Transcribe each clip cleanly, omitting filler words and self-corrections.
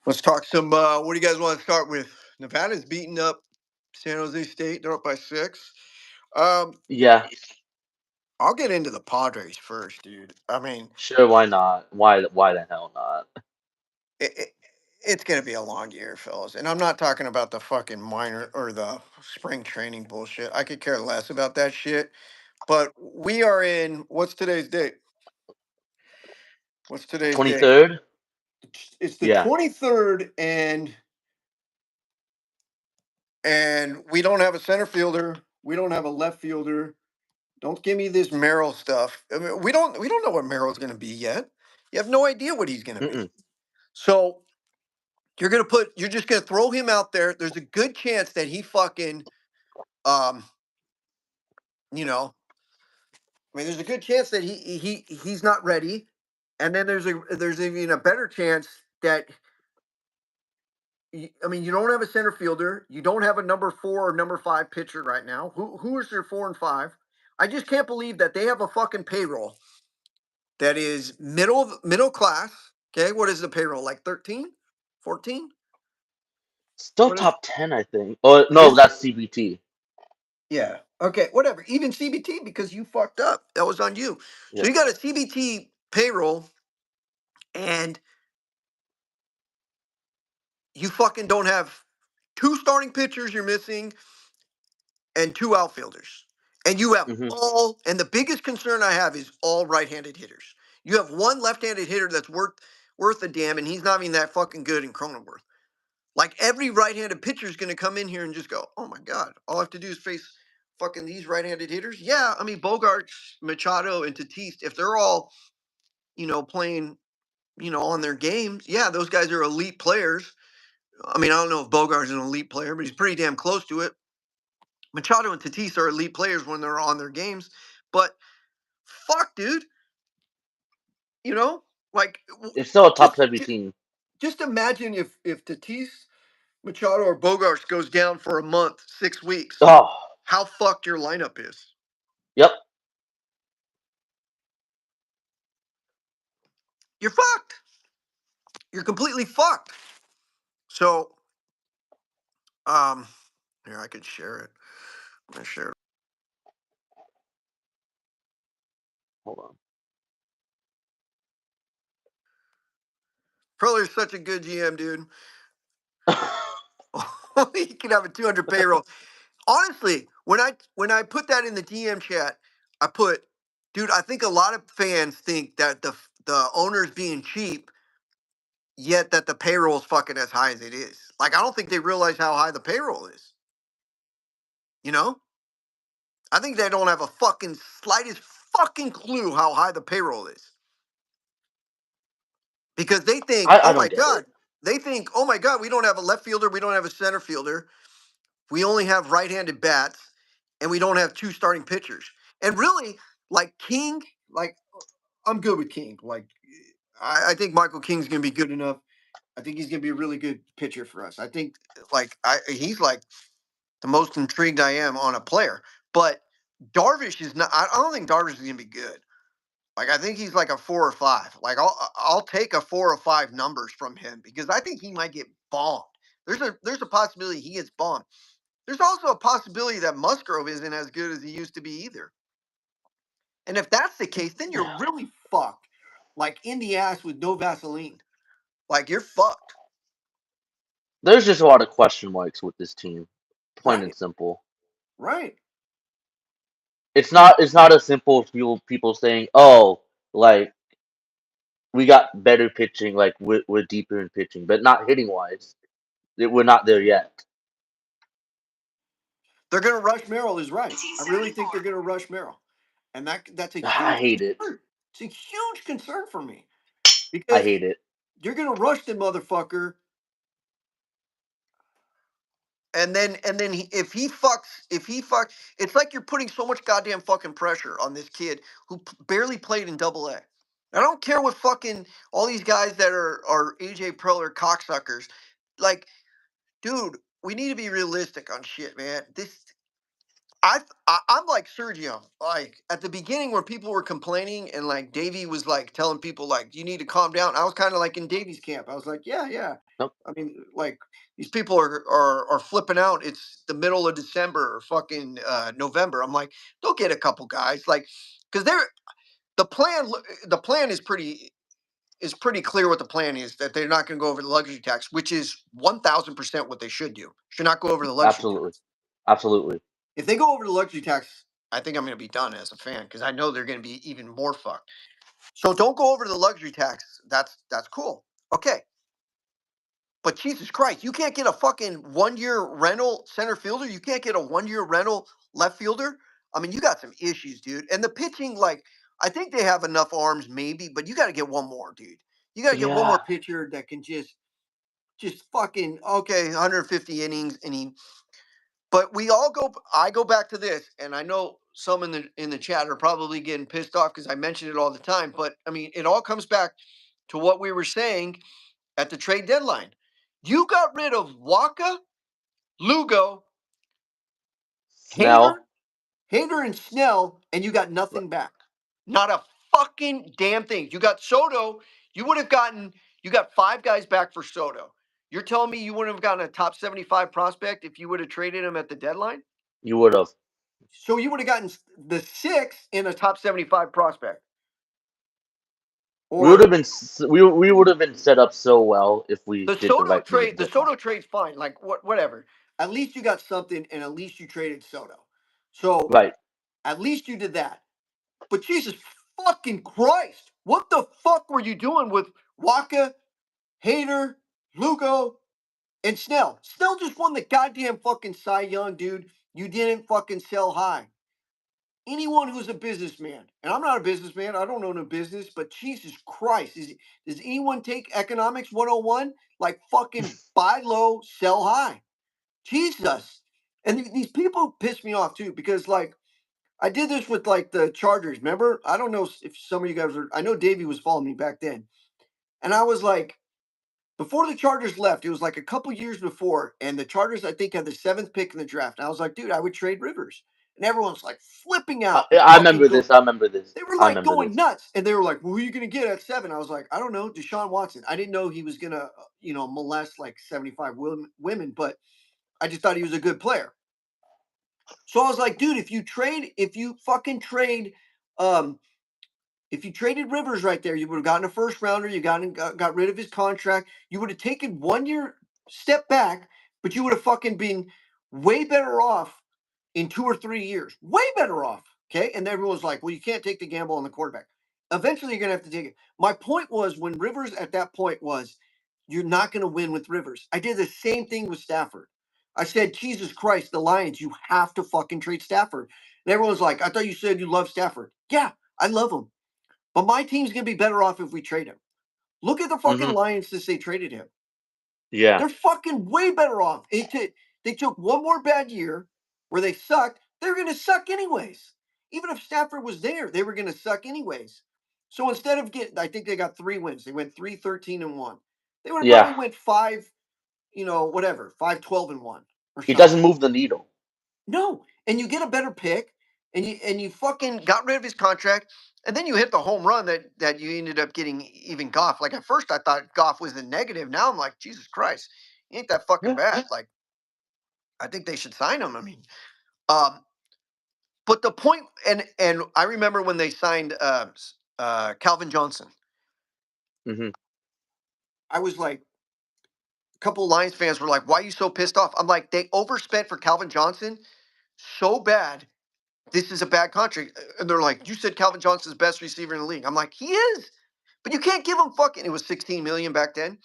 Let's talk some. What do you guys want to start with? Nevada's beating up San Jose State. They're up by 6. Um, Yeah, I'll get into the Padres first, dude. I mean, sure. Why not? Why the hell not? it, it, it's going to be a long year, fellas. And I'm not talking about the fucking minor or the spring training bullshit. I could care less about that shit. But we are in. What's today's date? What's today's date? 23rd. It's the Yeah. 23rd, and we don't have a center fielder. We don't have a left fielder. Don't give me this Merrill stuff. I mean, we don't know what Merrill's going to be yet. You have no idea what he's going to be. Mm-mm. So you're just going to throw him out there. There's a good chance that he fucking um you know I mean, there's a good chance that he's not ready, and then there's even a better chance that I mean, you don't have a center fielder. You don't have a number 4 or number 5 pitcher right now. Who is your 4 and 5? I just can't believe that they have a fucking payroll that is middle class. Okay, what is the payroll, like 13, 14? Still What is top 10, I think. Oh no, is it? that's CBT. Yeah. Okay, whatever. Even CBT, because you fucked up. That was on you. So Yeah. you got a CBT payroll, and you fucking don't have 2 starting pitchers you're missing and 2 outfielders. And you have Hmm. all, and the biggest concern I have is all right-handed hitters. You have one left-handed hitter that's worth a damn, and he's not even that fucking good in Cronenworth. Like, every right-handed pitcher is going to come in here and just go, "Oh my god, all I have to do is face fucking these right-handed hitters." Yeah, I mean, Bogarts, Machado, and Tatis, if they're all playing on their games, yeah, those guys are elite players. I mean, I don't know if Bogart's an elite player, but he's pretty damn close to it. Machado and Tatis are elite players when they're on their games, but fuck, dude, you know, like It's still a top just heavy just, team. just imagine if Tatis, Machado, or Bogarts goes down for a month, 6 weeks, Oh, how fucked your lineup is. yep. You're fucked. You're completely fucked. So, um, here I could share it. I'm gonna share it. Hold Preller's such a good GM, dude. on. He can have a 200 payroll. Honestly, when I put that in the DM chat, I put, dude, I think a lot of fans think that the owner's being cheap, yet that the payroll's fucking as high as it is. Like, I don't think they realize how high the payroll is. You know? I think they don't have a fucking slightest fucking clue how high the payroll is. Because they think, I oh don't my get it. God, oh my God, we don't have a left fielder, we don't have a center fielder, we only have right-handed bats, and we don't have 2 starting pitchers. And really, like King, like I'm good with King. Like, I think Michael King's gonna be good enough. I think he's gonna be a really good pitcher for us. I think he's like the most intrigued I am on a player. But Darvish is not. I don't think Darvish is gonna be good. Like, I think he's like a 4 or 5. Like, I'll take a 4 or 5 numbers from him because I think he might get bombed. There's a possibility he gets bombed. There's also a possibility that Musgrove isn't as good as he used to be either. And if that's the case, then you're really fucked. Like, in the ass with no Vaseline. Like, you're fucked. There's just a lot of question marks with this team. Plain and Right. simple. Right. It's not as simple as people saying, oh, like we got better pitching, like we're deeper in pitching, but not hitting wise. We're not there yet. They're gonna rush Merrill is right. I really think they're gonna rush Merrill. And that's a I huge hate it. concern. It's a huge concern for me. I Because hate it. you're gonna rush the motherfucker, and then if he fucks, it's like you're putting so much goddamn fucking pressure on this kid who barely played in Double A. I don't care what fucking all these guys that are AJ Preller cocksuckers. Like, dude, we need to be realistic on shit, man. I'm like Sergio. Like at the beginning, where people were complaining, and like Davey was like telling people like you need to calm down. I was kind of like in Davey's camp. I was like, yeah, yeah. Nope. I mean, like these people are flipping out. It's the middle of December or fucking November. I'm like, they'll get a couple guys, like, because they're the plan. The plan is pretty clear. What the plan is, that they're not going to go over the luxury tax, which is 1,000% what they should do. Should not go over the luxury Absolutely. tax. Absolutely. If they go over the luxury tax, I think I'm going to be done as a fan because I know they're going to be even more fucked. So don't go over the luxury tax. That's cool. Okay. But Jesus Christ, you can't get a fucking 1 year rental center fielder. You can't get a 1 year rental left fielder. I mean, you got some issues, dude. And the pitching, like, I think they have enough arms, maybe, but you got to get one more, dude. You got to get one more Yeah. pitcher that can just fucking okay, 150 innings, and he. But we all go. I go back to this, and I know some in the chat are probably getting pissed off because I mention it all the time. But I mean, it all comes back to what we were saying at the trade deadline. You got rid of Waka, Lugo, Snell. Hader, Hader, and Snell, and you got Right. nothing back. Not a fucking damn thing. You got Soto. You would have gotten. You got five guys back for Soto. You're telling me you wouldn't have gotten a top 75 prospect if you would have traded him at the deadline? You would have. So you would have gotten the six in a top 75 prospect. We would Or have been. We would have been set up so well if we the did the Soto right thing at trade, the the deadline. Soto trade's fine. Like whatever. At least you got something, and at least you traded Soto. So Right. at least you did that. But Jesus fucking Christ, what the fuck were you doing with Waka, Hader, Lugo, and Snell? Snell just won the goddamn fucking Cy Young, dude. You didn't fucking sell high. Anyone who's a businessman, and I'm not a businessman, I don't own a business, but Jesus Christ, does anyone take economics 101? Like fucking buy low, sell high. Jesus. And these people piss me off too, because like I did this with like the Chargers. Remember? I don't know if some of you guys are. I know Davey was following me back then, and I was like, before the Chargers left, it was like a couple years before, and the Chargers I think had the seventh pick in the draft. And I was like, dude, I would trade Rivers, and everyone's like flipping out and I fucking remember go. this. I remember this. They were I like remember going this. nuts, and they were like, well, "Who are you gonna get at 7?" I was like, "I don't know, Deshaun Watson." I didn't know he was gonna, molest like 75 women, but I just thought he was a good player. So I was like, dude, if you fucking trade, um, if you traded Rivers right there, you would have gotten a first rounder. You got rid of his contract. You would have taken 1 year step back, but you would have fucking been way better off in 2 or 3 years. Way better off. Okay. And everyone's like, well, you can't take the gamble on the quarterback. Eventually, you're going to have to take it. My point was when Rivers at that point was, you're not going to win with Rivers. I did the same thing with Stafford. I said, Jesus Christ, the Lions, you have to fucking trade Stafford. And everyone's like, I thought you said you love Stafford. Yeah, I love him. But my team's going to be better off if we trade him. Look at the fucking Hmm. Lions since they traded him. Yeah. They're fucking way better off. They took one more bad year where they sucked. They're going to suck anyways. Even if Stafford was there, they were going to suck anyways. So instead of getting, I think they got 3 wins. They went 3-13-1. They would have Yeah. probably went 5, whatever, 5-12-1 or He something. doesn't move the needle. No, and you get a better pick, and you fucking got rid of his contract, and then you hit the home run that you ended up getting even Goff. Like at first, I thought Goff was the negative. Now I'm like, Jesus Christ, he ain't that fucking Yeah. bad. Like I think they should sign him. I mean, um, but the point, and I remember when they signed Calvin Johnson. Hmm. I was like, a couple of Lions fans were like, "Why are you so pissed off?" I'm like, they overspent for Calvin Johnson so bad. This is a bad contract. And they're like, you said Calvin Johnson's best receiver in the league. I'm like, he is. But you can't give him fucking, it was 16 million back then.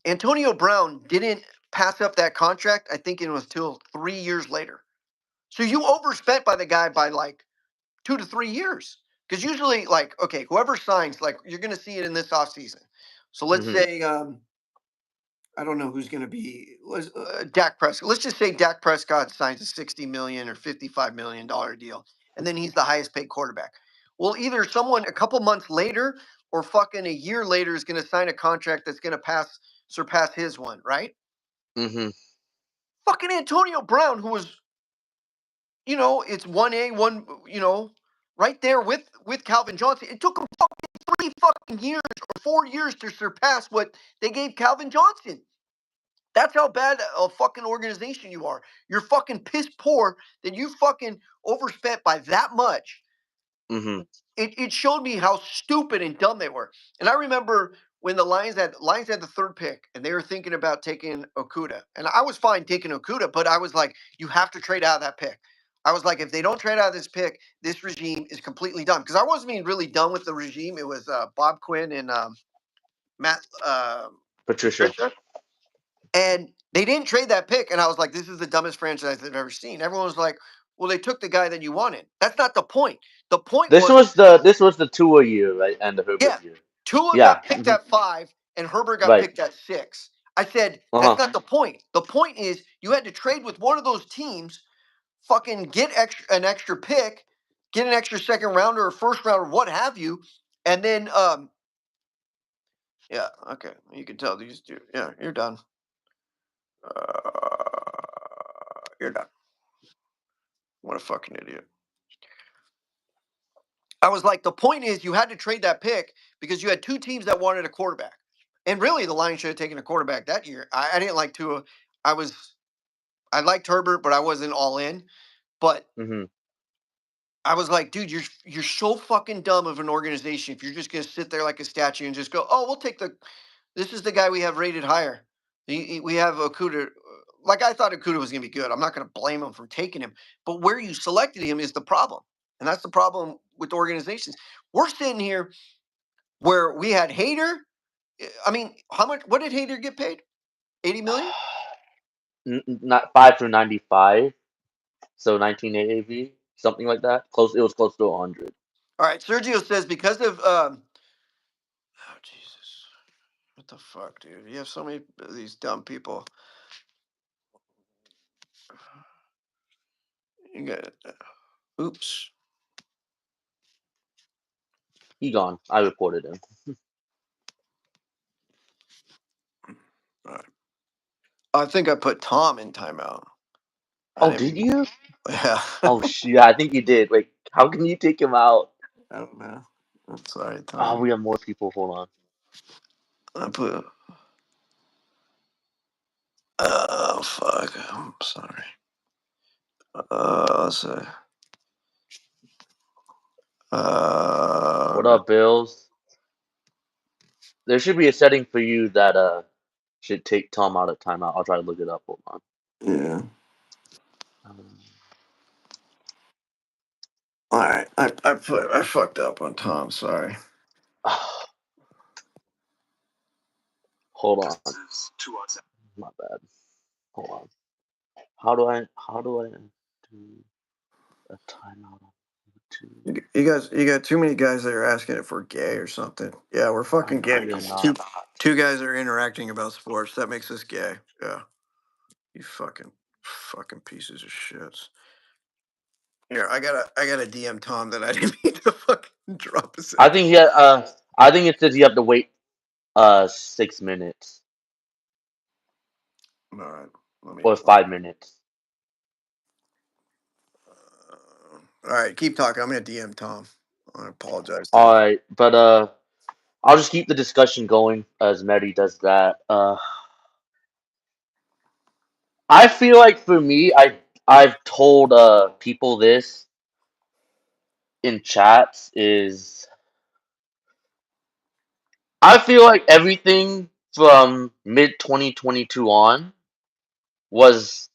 Antonio Brown didn't pass up that contract. I think it was till 3 years later. So you overspent by the guy by like 2 to 3 years. Because usually, like, okay, whoever signs, like, you're going to see it in this offseason. So let's Hmm. say, I don't know who's going to be Dak Prescott. Let's just say Dak Prescott signs a 60 million or $55 million deal, and then he's the highest paid quarterback. Well, either someone a couple months later or fucking a year later is going to sign a contract that's going to surpass his one, right? Hmm. Fucking Antonio Brown, who was it's 1A, right there with Calvin Johnson. It took him fucking 3 fucking years or 4 years to surpass what they gave Calvin Johnson. That's how bad a fucking organization you are. You're fucking piss poor that you fucking overspent by that much. Mm-hmm. It showed me how stupid and dumb they were. And I remember when the Lions had the third pick and they were thinking about taking Okuda. And I was fine taking Okuda, but I was like, you have to trade out of that pick. I was like, if they don't trade out of this pick, this regime is completely done. Because I wasn't even really done with the regime. It was Bob Quinn and Matt Patricia. Patricia. And they didn't trade that pick. And I was like, this is the dumbest franchise I've ever seen. Everyone was like, well, they took the guy that you wanted. That's not the point. The point was, This was the Tua year, right, and the yeah, Herbert year. Tua Yeah. got picked Hmm. at 5 and Herbert got Right. picked at 6. I said, Uh that's huh. not the point. The point is you had to trade with one of those teams, fucking get an extra pick, get an extra second rounder or first rounder, what have you. And then, yeah, okay. You can tell these two. Yeah, you're done. You're done. What a fucking idiot. I was like, the point is you had to trade that pick because you had two teams that wanted a quarterback. And really, the Lions should have taken a quarterback that year. I didn't like Tua. I liked Herbert, but I wasn't all in. But Hmm. I was like, dude, you're so fucking dumb of an organization if you're just gonna sit there like a statue and just go, oh, we'll take this is the guy we have rated higher. We have Okuda. Like I thought Okuda was gonna be good. I'm not gonna blame him for taking him, but where you selected him is the problem, and that's the problem with organizations. We're sitting here where we had Hader. I mean, how much? What did Hader get paid? 80 million. Not 5 through 95, so 19 AAV, something like that. Close. It was close to 100. All right. Sergio says because of oh Jesus, what the fuck, dude? You have so many of these dumb people. You got oops. He gone. I reported him. All right. I think I put Tom in timeout. I Oh, did didn't. you? Yeah. Oh shit! I think you did. Wait, how can you take him out? I don't know. I'm sorry, Oh, Tom. we have more people. Hold on. I put. Oh fuck. I'm sorry. Let's see. What Uh, up, Bills? There should be a setting for you that should take Tom out of timeout. I'll try to look it up. Hold on. yeah. Um, All right. I fucked up on Tom. Sorry. hold on. My bad. Hold on. How do I do a timeout on YouTube? You got too many guys that are asking if we're gay or something. Yeah, we're fucking I gay. did Two not. two guys are interacting about sports. That makes us gay. Yeah. You fucking pieces of shit. Here, I gotta DM Tom that I didn't mean to fucking drop his I ass. think I think it says you have to wait 6 minutes All right. Let me or 5 minutes. all right, keep talking. I'm gonna DM Tom. I apologize to All him. right, but I'll just keep the discussion going as Medi does that. I feel like for me, I've told people this in chats is I feel like everything from mid 2022 on was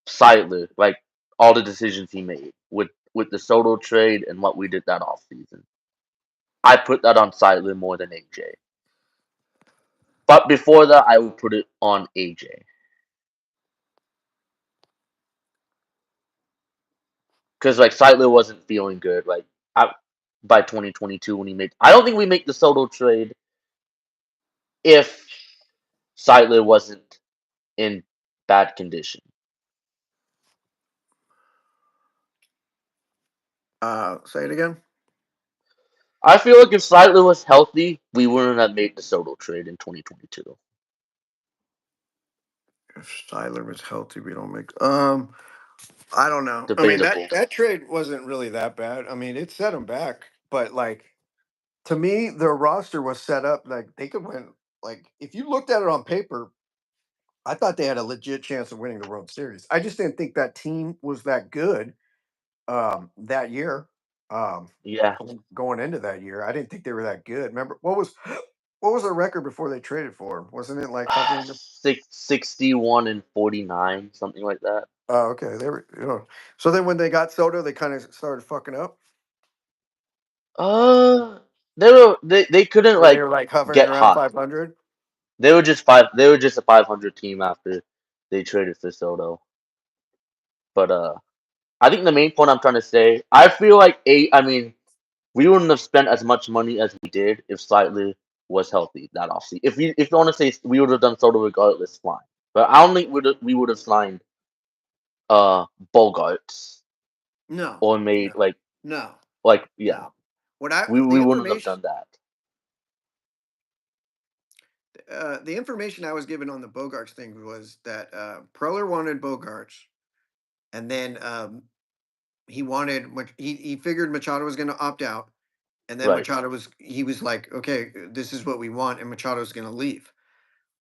Seidler, like all the decisions he made with the Soto trade and what we did that off season. I put that on Seidler more than AJ. But before that, I would put it on AJ because like Seidler wasn't feeling good. Like I, by 2022 when he made, I don't think we make the Soto trade if Seidler wasn't in bad condition. Say it again. I feel like if Seidler was healthy, we wouldn't have made the Soto trade in 2022. If Styler was healthy, we don't make. I don't know. I mean that Debatable. that trade wasn't really that bad. I mean it set them back, but like to me their roster was set up like they could win. Like if you looked at it on paper, I thought they had a legit chance of winning the World Series. I just didn't think that team was that good that year. Um, Yeah. going into that year, I didn't think they were that good. Remember what was their record before they traded for him? Wasn't it like hovering? 61 and 49, something like that. Oh, okay. They were. So then when they got Soto, they kind of started fucking up, Uh, they couldn't or they like were like hovering get around hot. 500. They were just a 500 team after they traded for Soto. But I think the main point I'm trying to say, I feel like I mean, we wouldn't have spent as much money as we did if Slightly was healthy that offseason. If you want to say we would have done Soto regardless, fine. But I don't think we would have signed Bogarts No, or no, made no, yeah. no. What I We wouldn't have done that. the information I was given on the Bogarts thing was that Preller wanted Bogarts, and then he figured Machado was going to opt out, and then Right. he was like, okay, this is what we want, and Machado's going to leave,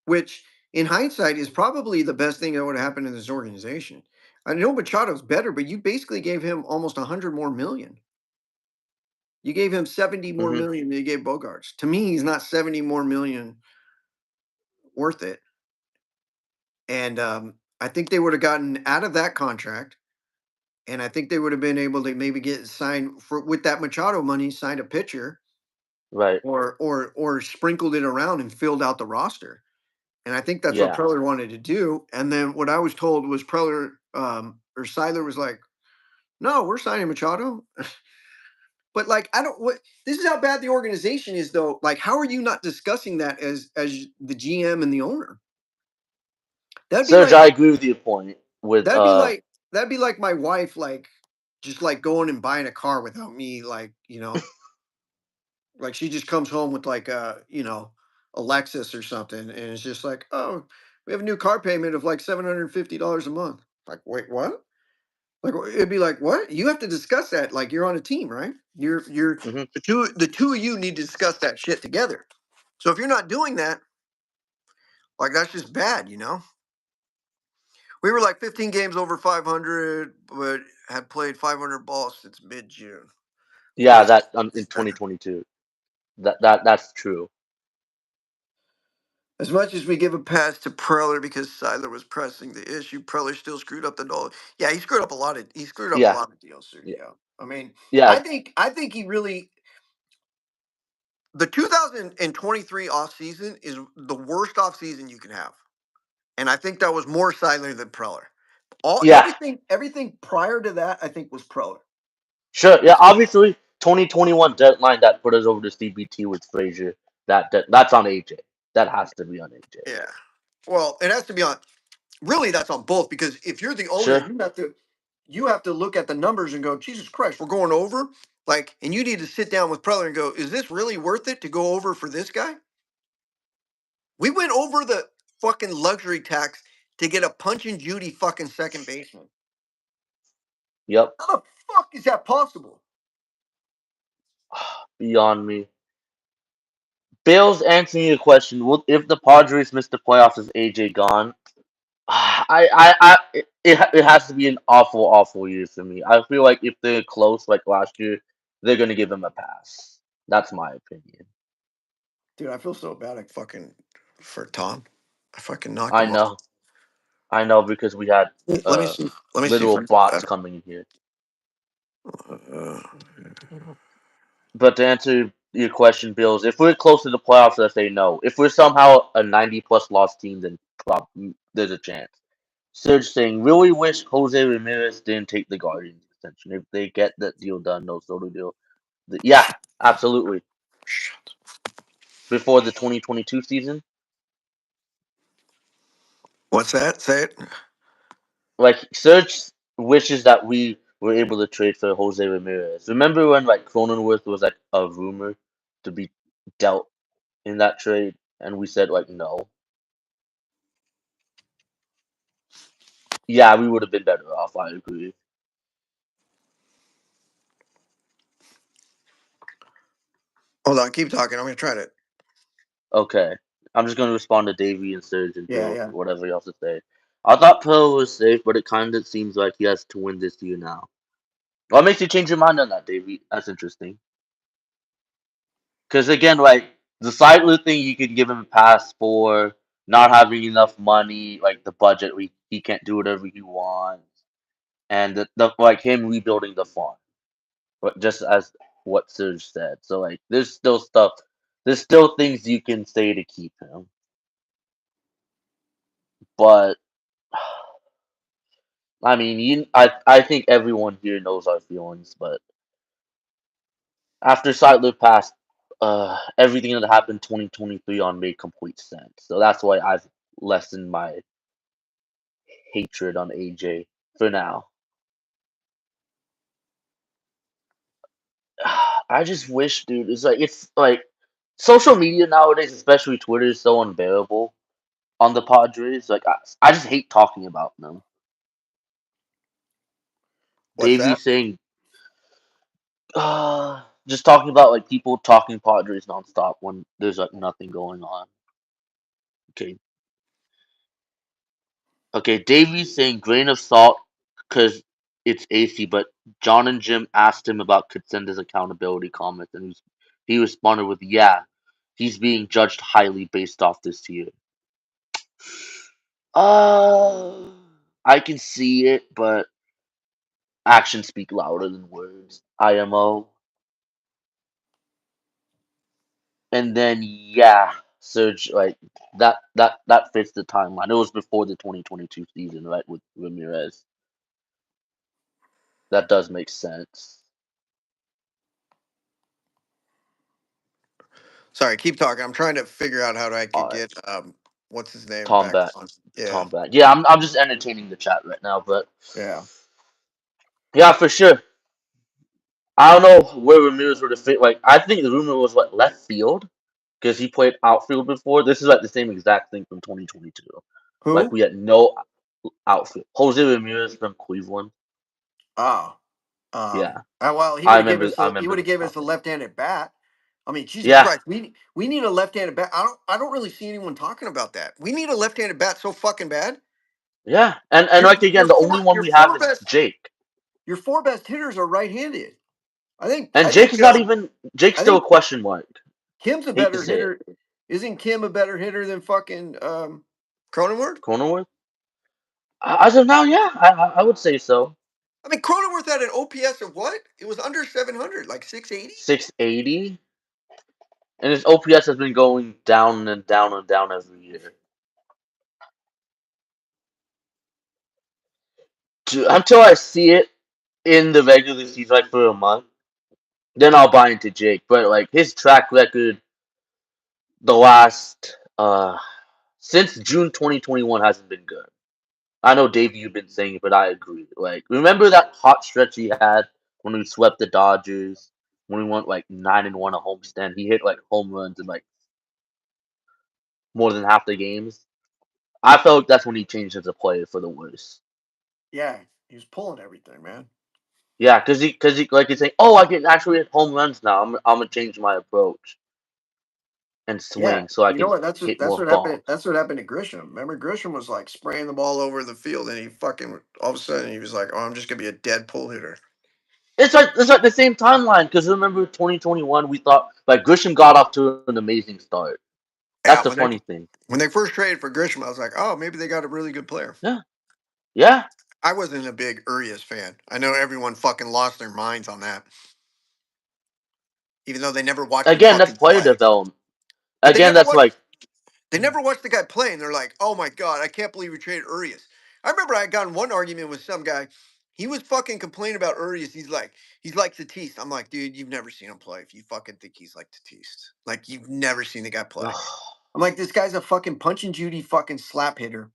which in hindsight is probably the best thing that would have happened in this organization. I know Machado's better, but you basically gave him almost 100 more million. You gave him 70 more Hmm. million than you gave Bogarts. To me, he's not 70 more million worth it. And I think they would have gotten out of that contract, and I think they would have been able to maybe get signed for with that Machado money, signed a pitcher, Right. or sprinkled it around and filled out the roster. And I think that's what Yeah. Preller wanted to do. And then what I was told was Preller or Seiler was like, "No, we're signing Machado." But like, I don't. What this is how bad the organization is, though. Like, how are you not discussing that as the GM and the owner? That'd be Serge, like I agree with your point with that'd be like that'd be like my wife like just like going and buying a car without me like like she just comes home with like a Lexus or something, and it's just like, oh, we have a new car payment of like $750 a month. Like, wait, what? Like it'd be like, what? You have to discuss that. Like you're on a team, right? You're Mhm. the two of you need to discuss that shit together. So if you're not doing that, like that's just bad. We were like 15 games over 500, but had played 500 balls since mid June. Yeah, that in 2022. That's true. As much as we give a pass to Preller because Seiler was pressing the issue, Preller still screwed up the dollar. Yeah, he screwed up a Yeah. lot of deals, sir. Yeah. Yeah. I mean, Yeah. I think he really the 2023 offseason is the worst offseason you can have. And I think that was more Seiler than Preller. All Yeah. everything prior to that, I think was Preller. Sure. Yeah. Obviously, 2021 deadline that put us over the CBT with Frazier. That's on AJ. That has to be on AJ. Yeah. Well, it has to be on really that's on both because if you're the owner, Sure. you have to look at the numbers and go, Jesus Christ, we're going over. Like, and you need to sit down with Preller and go, is this really worth it to go over for this guy? We went over the fucking luxury tax to get a punch and Judy fucking second baseman. Yep. How the fuck is that possible? Beyond me. Bale's answering your question. If the Padres miss the playoffs, is AJ gone? It has to be an awful year for me. I feel like if they're close like last year, they're gonna give him a pass. That's my opinion. Dude, I feel so bad. I fucking for Tom. I fucking knocked I him off. know, I know because we had Let me see. Let me see if literal I. bots coming in here. Uh, But to answer your question, Bills, if we're close to the playoffs, I say no. If we're somehow a 90+ loss team, then there's a chance. Serge saying, really wish Jose Ramirez didn't take the Guardians extension. If they get that deal done, no Soto deal. Yeah, absolutely. Before the 2022 season, what's that? Say it. like Serge wishes that we were able to trade for Jose Ramirez. Remember when like Cronenworth was like a rumor to be dealt in that trade, and we said like no. Yeah, we would have been better off. I agree. Hold on, keep talking. I'm gonna try to. Okay. I'm just gonna respond to Davey and Serge and Yeah, Bill yeah. for whatever you have to say. I thought Pill was safe, but it kind of seems like he has to win this year now. What makes you change your mind on that, Davey? That's interesting. Because again, like the Seidler thing, you could give him a pass for not having enough money, like the budget. He can't do whatever he wants, and the like him rebuilding the farm. But just as what Serge said, so like there's still stuff, there's still things you can say to keep him, but I mean, I think everyone here knows our feelings, but after Seidler passed, everything that happened 2023 on made complete sense. So that's why I've lessened my hatred on AJ for now. I just wish, dude. It's like social media nowadays, especially Twitter, is so unbearable on the Padres. Like I just hate talking about them. What's Davey that? saying, just talking about like people talking Padres nonstop when there's like nothing going on. Okay, okay. Davey saying grain of salt because it's AC, but John and Jim asked him about Kutsenda's accountability comments, and he responded with, "Yeah, he's being judged highly based off this year." Uh, I can see it, but actions speak louder than words. IMO. And then yeah, Serge, like that fits the timeline. It was before the 2022 season, right, with Ramirez. That does make sense. Sorry, keep talking. I'm trying to figure out how I could All right, get what's his name Tom back back, on. Yeah, Tom back. Yeah, I'm just entertaining the chat right now, but yeah. yeah, for sure. I don't know where Ramirez would have fit. Like I think the rumor was what left field because he played outfield before. This is like the same exact thing from 2022. Like Who? we had no outfield. Jose Ramirez from Cleveland. Oh, Yeah, well, he I would have gave remember. us I he remember would have this gave us a comment. left-handed bat. I mean, Jesus Yeah, Christ, we need a left-handed bat. I don't really see anyone talking about that. We need a left-handed bat so fucking bad. yeah, and Your like your again, the only four one your we have four is best Jake, your four best hitters are right-handed. I think and I Jake think is not even. Jake's I still a think question mark. Kim's a Hate to better say it, hitter. Isn't Kim a better hitter than fucking Cronenworth? Cronenworth. As of now, yeah, I would say so. I mean, Cronenworth had an OPS of what? It was under 700, like 680. 680, and his OPS has been going down and down and down every year. Until I see it in the regular season, like for a month, then I'll buy into Jake. But like his track record, the last since June 2021 hasn't been good. I know, Dave, you've been saying it, but I agree. Like, remember that hot stretch he had when we swept the Dodgers, when we went like 9-1 a homestand. He hit like home runs in like more than half the games. I felt like that's when he changed as a player for the worse. Yeah, he was pulling everything, man. Yeah, cause he like he's saying, oh, I can actually hit home runs now. I'm gonna change my approach and Yeah, swing so I you know can what? hit That's more what happened. bombs. That's what happened to Grisham. Remember, Grisham was like spraying the ball over the field, and he fucking all of a sudden he was like, "Oh, I'm just gonna be a dead pull hitter." It's like the same timeline. Cause remember 2021, we thought like Grisham got off to an amazing start. That's the Yeah, funny thing. when they first traded for Grisham, I was like, "Oh, maybe they got a really good player." Yeah, yeah. I wasn't a big Urias fan. I know everyone fucking lost their minds on that, even though they never watched him Again, that's fucking player play. development. But they Again, never that's watched. like, They never watched the guy play, and they're like, "Oh my god, I can't believe we traded Urias." I remember I got in one argument with some guy. He was fucking complaining about Urias. He's like Tatis. I'm like, dude, you've never seen him play. If you fucking think he's like Tatis, like you've never seen the guy play. ugh, I'm like, this guy's a fucking punch and Judy fucking slap hitter,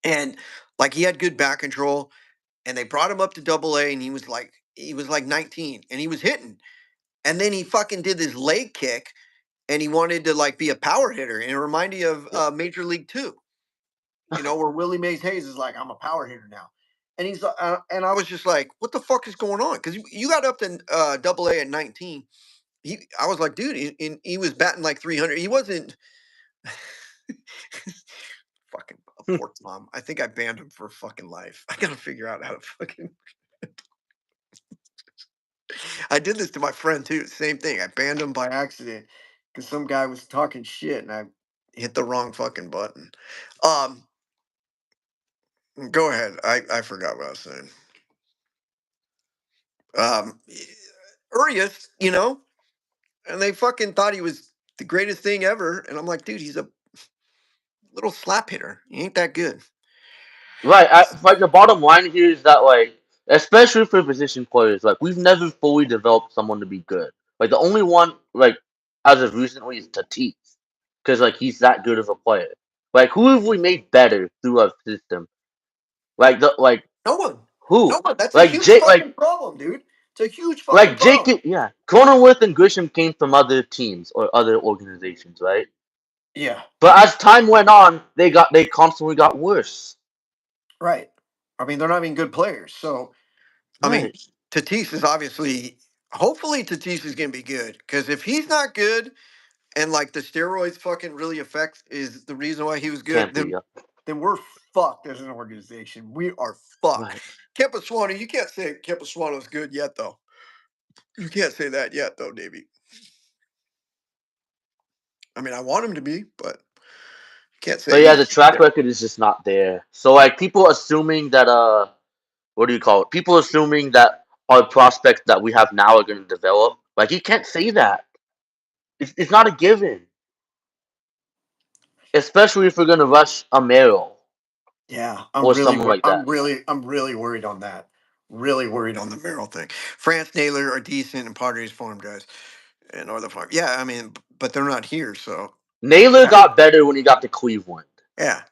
and like he had good back control. And they brought him up to Double A, and he was like 19, and he was hitting. And then he fucking did this leg kick, and he wanted to like be a power hitter, and it reminded me of yeah, Major League Two. Where Willie Mays Hayes is like, I'm a power hitter now, and and I was just like, what the fuck is going on? Because you got up to Double A at 19. I was like, dude, he was batting like 300. He wasn't fucking a fourth mom. I think I banned him for fucking life. I gotta figure out how to fucking. I did this to my friend too. Same thing. I banned him by accident because some guy was talking shit and I hit the wrong fucking button. Um, Go ahead. I forgot what I was saying. Um, Urias, and they fucking thought he was the greatest thing ever, and I'm like, dude, he's a little slap hitter. He ain't that good. Right. Like the bottom line here is that like, especially for position players, like we've never fully developed someone to be good. Like the only one like as of recently is Tatis, because like he's that good of a player. Like who have we made better through our system? Like the like No one. No who? one. That's a Like huge Jake, fucking problem, dude. It's a huge fucking like problem. Jake, yeah. Cronenworth and Grisham came from other teams or other organizations, right? Yeah. But as time went on, they constantly got worse. Right. I mean, they're not even good players. So, I mean, Right. Tatis is obviously. Hopefully, Tatis is gonna be good because if he's not good, and like the steroids fucking really affect is the reason why he was good, Can't then be. we're fucked as an organization. We are fucked. Right. Kempaswani, you can't say Kempaswano's good yet though. You can't say that yet though, Davey. I mean, I want him to be, but you can't say But yeah, the he's track there. record is just not there. So like people assuming that what do you call it? People assuming that our prospects that we have now are going to develop. Like you can't say that. It's not a given. Especially if we're going to rush a Merrill Yeah, or someone like that. I'm really worried on that. Really worried on the Merrill thing. France Naylor are decent and Padres farm guys and other farm. Yeah, I mean, but they're not here, so Naylor yeah, got better when he got to Cleveland. yeah.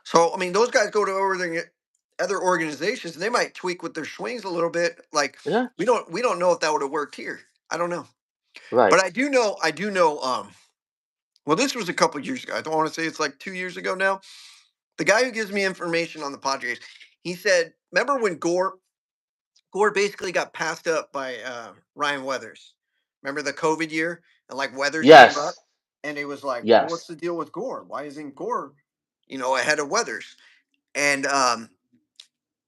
So I mean, those guys go to other organizations and they might tweak with their swings a little bit. Like Yeah. we don't know if that would have worked here. I don't know, Right. but I do know. Well, this was a couple years ago. I don't want to say it's like 2 years ago now. The guy who gives me information on the Padres, he said, remember when Gore basically got passed up by Ryan Weathers? Remember the COVID year and like Weathers came up, Yes. and it was like, well, what's Yes. the deal with Gore? Why isn't Gore, ahead of Weathers? And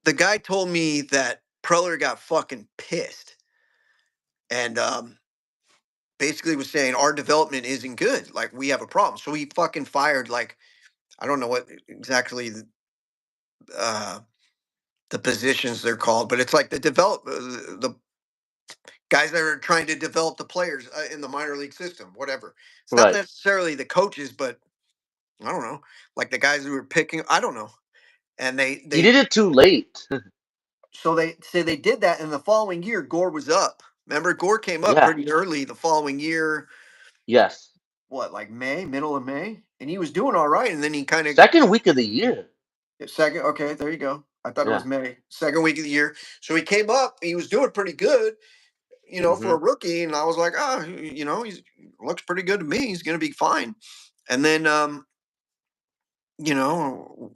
the guy told me that Preller got fucking pissed and basically was saying our development isn't good. Like we have a problem. So he fucking fired like I don't know what exactly uh, the positions they're called, but it's like the guys that are trying to develop the players in the minor league system, whatever. It's not Right. necessarily the coaches, but I don't know, like the guys who were picking. I don't know, and He did it too late. so they say they did that, and the following year Gore was up. Remember, Gore came up Yeah. pretty early the following year. Yes. What, like May, middle of May, and he was doing all right, and then he kind of Second week of the year. second. Okay, there you go. I thought it was Yeah. May, second week of the year. So he came up. He was doing pretty good, for Hmm. a rookie, and I was like, he's looks pretty good to me. He's gonna be fine. And then, you know,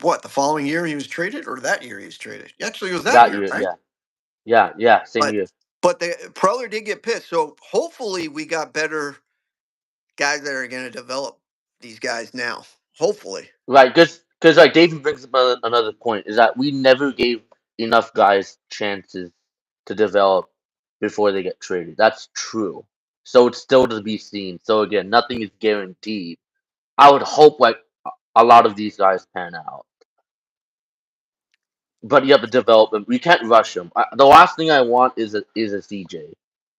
what the following year he was traded, or that year he was traded. Actually, it was that That year, year. right? Yeah. Yeah. Yeah. Same But year. the Preller did get pissed. So hopefully we got better guys that are going to develop these guys now. Hopefully, Right. Because like David brings up another point is that we never gave enough guys chances to develop before they get traded. That's true. So it's still to be seen. So again, nothing is guaranteed. I would hope like a lot of these guys pan out. But you have to develop them. We can't rush them. The last thing I want is a CJ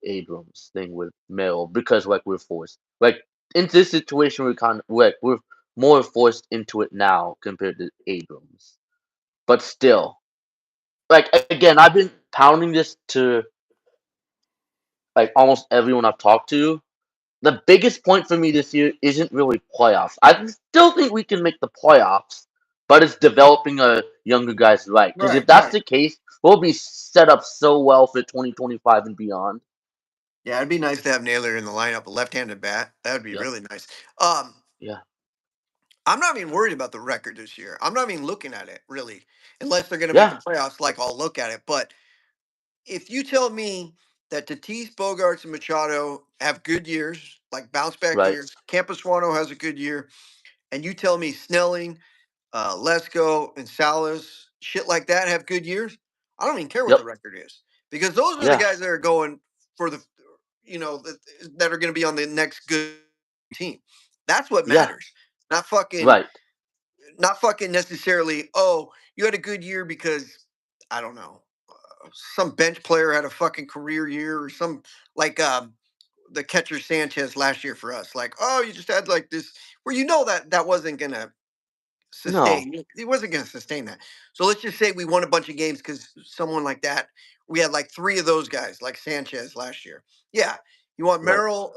Abrams thing with Mill because like we're forced. Like in this situation, we're more forced into it now compared to Abrams. But still, like again, I've been pounding this to like almost everyone I've talked to. The biggest point for me this year isn't really playoffs. I still think we can make the playoffs, but it's developing a younger guys right. Because if right, that's right. the case, we'll be set up so well for 2025 and beyond. Yeah, it'd be nice to have Naylor in the lineup, a left-handed bat. That would be Yep. really nice. Um, Yeah. I'm not even worried about the record this year. I'm not even looking at it really, unless they're going to make the Yeah, playoffs. Like I'll look at it. But if you tell me that Tatis, Bogarts, and Machado have good years, like bounce back right. years, Campusano has a good year, and you tell me Snelling, Lesko, and Salas, shit like that have good years, I don't even care what Yep. the record is because those are the Yeah. guys that are going for the, that are going to be on the next good team. That's what Yeah. matters. Not fucking, Right. not fucking necessarily. Oh, you had a good year because I don't know, some bench player had a fucking career year or some like the catcher Sanchez last year for us. Like, oh, you just had like this where that wasn't gonna No. sustain. He wasn't going to sustain that. So let's just say we won a bunch of games because someone like that. We had like three of those guys, like Sanchez last year. Yeah, you want Right. Merrill,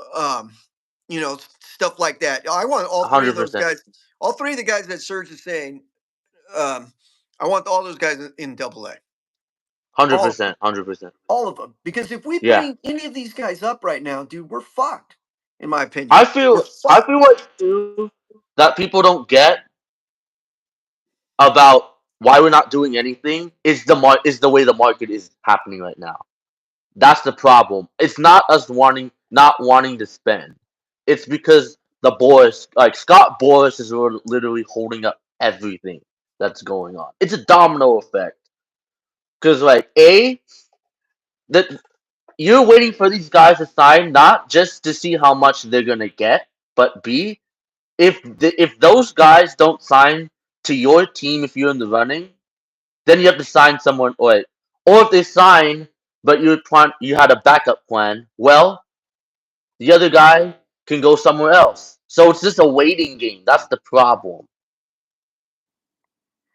stuff like that. I want all three of those 100%. guys. All three of the guys that Serge is saying. Um, I want all those guys in Double A. All of them. 100%. 100%. All of them. Because if we Yeah. bring any of these guys up right now, dude, we're fucked. In my I opinion, we're feel I fucked. feel like too that people don't get about why we're not doing anything is the way the market is happening right now. That's the problem. It's not us not wanting to spend. It's because the Boris, like Scott Boris, is literally holding up everything that's going on. It's a domino effect. Because like that you're waiting for these guys to sign not just to see how much they're gonna get, but B, if those guys don't sign to your team if you're in the running, then you have to sign someone, or if they sign but you had a backup plan, well, the other guy can go somewhere else. So it's just a waiting game. That's the problem.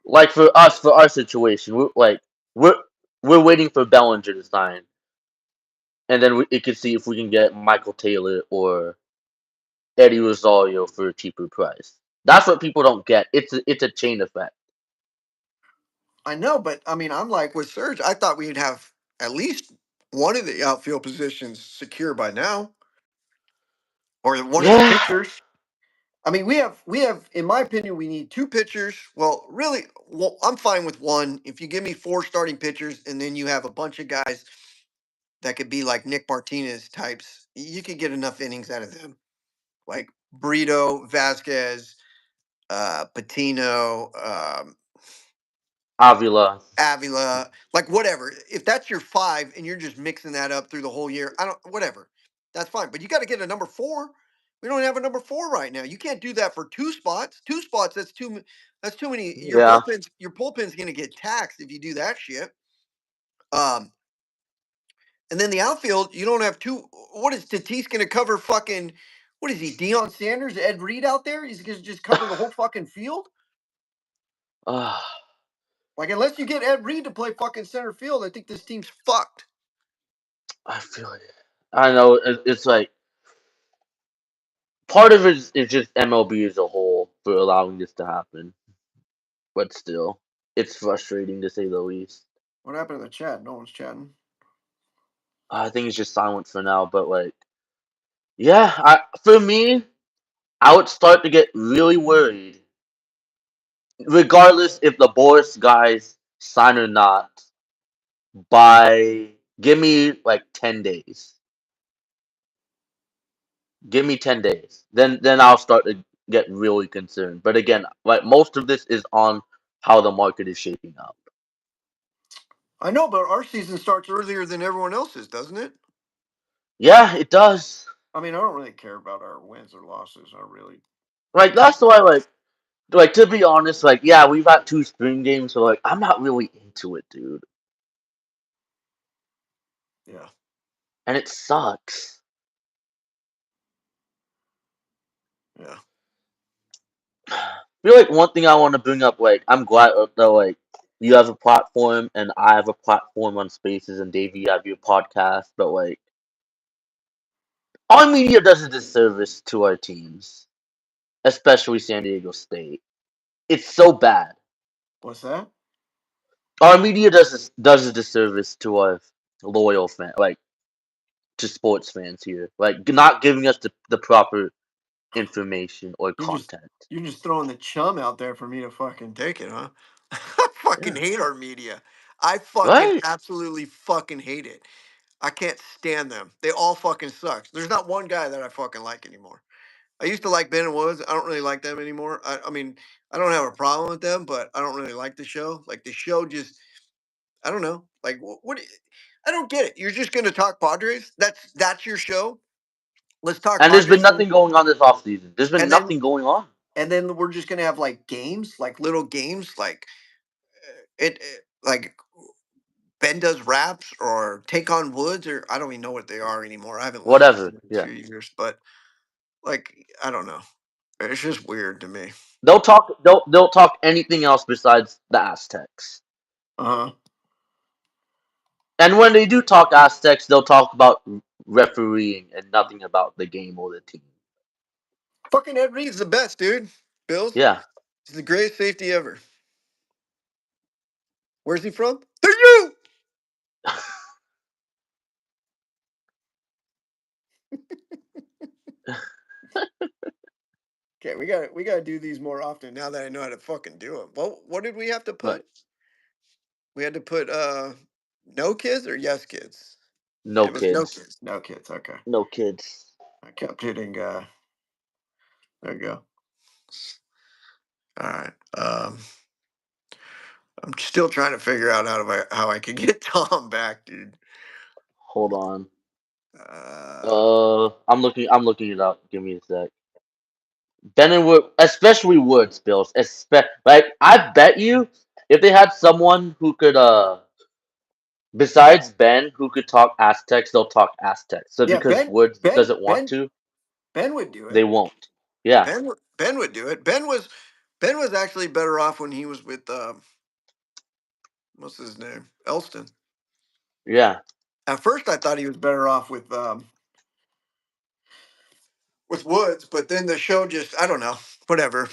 Like for us, for our situation, we're we're waiting for Bellinger to sign, and then it could see if we can get Michael Taylor or Eddie Rosario for a cheaper price. That's what people don't get. It's a chain effect. I know, but I mean, I'm like with Serge. I thought we'd have at least one of the outfield positions secure by now, or one of the Yeah. pitchers. I mean, we have. In my opinion, we need two pitchers. Well, really, well, I'm fine with one. If you give me four starting pitchers, and then you have a bunch of guys that could be like Nick Martinez types, you could get enough innings out of them, like Brito, Vasquez, Patino, Avila. Avila, like whatever. If that's your five and you're just mixing that up through the whole year, I don't whatever. That's fine. But you got to get a number four. We don't have a number four right now. You can't do that for two spots. Two spots, that's too many. Yeah. Your bullpen's gonna get taxed if you do that shit. Um and then the outfield, you don't have two. What is Tatis gonna cover fucking what is he, Deion Sanders, Ed Reed out there? He's gonna just cover the whole fucking field? Ah, Like unless you get Ed Reed to play fucking center field, I think this team's fucked. I feel it. I know it's like part of it is just MLB as a whole for allowing this to happen, but still, it's frustrating to say the least. What happened to the chat? No one's chatting. I think it's just silence for now, but like, yeah, for me, I would start to get really worried, regardless if the Boris guys sign or not. By give me like 10 days. Give me 10 days. Then I'll start to get really concerned. But again, like most of this is on how the market is shaping up. I know, but our season starts earlier than everyone else's, doesn't it? Yeah, it does. I mean, I don't really care about our wins or losses. I really, Like that's why like to be honest, like yeah, we've had two spring games, so like I'm not really into it, dude. yeah, And it sucks. yeah. I feel like one thing I want to bring up, like I'm glad that like you have a platform and I have a platform on Spaces and Davey, you have your podcast, but like our media does a disservice to our teams, especially San Diego State. It's so bad. What's that? Our media does a disservice to our loyal fan, like to sports fans here, like not giving us the proper. information or You're just content. you're just throwing the chum out there for me to fucking take it, huh? I fucking Yeah. hate our media. I fucking Right. absolutely fucking hate it. I can't stand them. They all fucking suck. There's not one guy that I fucking like anymore. I used to like Ben and Woods. I don't really like them anymore. I mean, I don't have a problem with them, but I don't really like the show. Like the show just, I don't know. Like what? I don't get it. You're just gonna talk Padres? That's your show? Let's talk And there's been Padres, and nothing going on this off season. There's been and then nothing going on. and then we're just gonna have like games, like little games, like like Ben does raps or take on Woods, or I don't even know what they are anymore. I haven't listened to Whatever. them in Yeah. 2 years, but like I don't know. It's just weird to me. They'll talk. They'll talk anything else besides the Aztecs. Uh huh. And when they do talk Aztecs, they'll talk about refereeing and nothing about the game or the team. Fucking Ed Reed's the best, dude. Bills. Yeah. He's the greatest safety ever. Where's he from? The U. Okay, we gotta do these more often now that I know how to fucking do them. Well, what did we have to But put? We had to put no kids or yes kids. no It was no kids. kids. No kids. Okay. No kids. I kept hitting. There you go. All right. I'm still trying to figure out how I could get Tom back, dude. Hold on. Uh, I'm looking. I'm looking it up. Give me a sec. Ben and Wood, especially Woods, Bills. Like I bet you, if they had someone who could, besides Ben, who could talk Aztecs, they'll talk Aztecs. So yeah, because Ben, Woods Ben, doesn't want Ben, to, Ben would do they it. won't. Yeah. Ben would do it. Ben was actually better off when he was with what's his name, Elston. Yeah. At first, I thought he was better off with Woods, but then the show just I don't know. Whatever.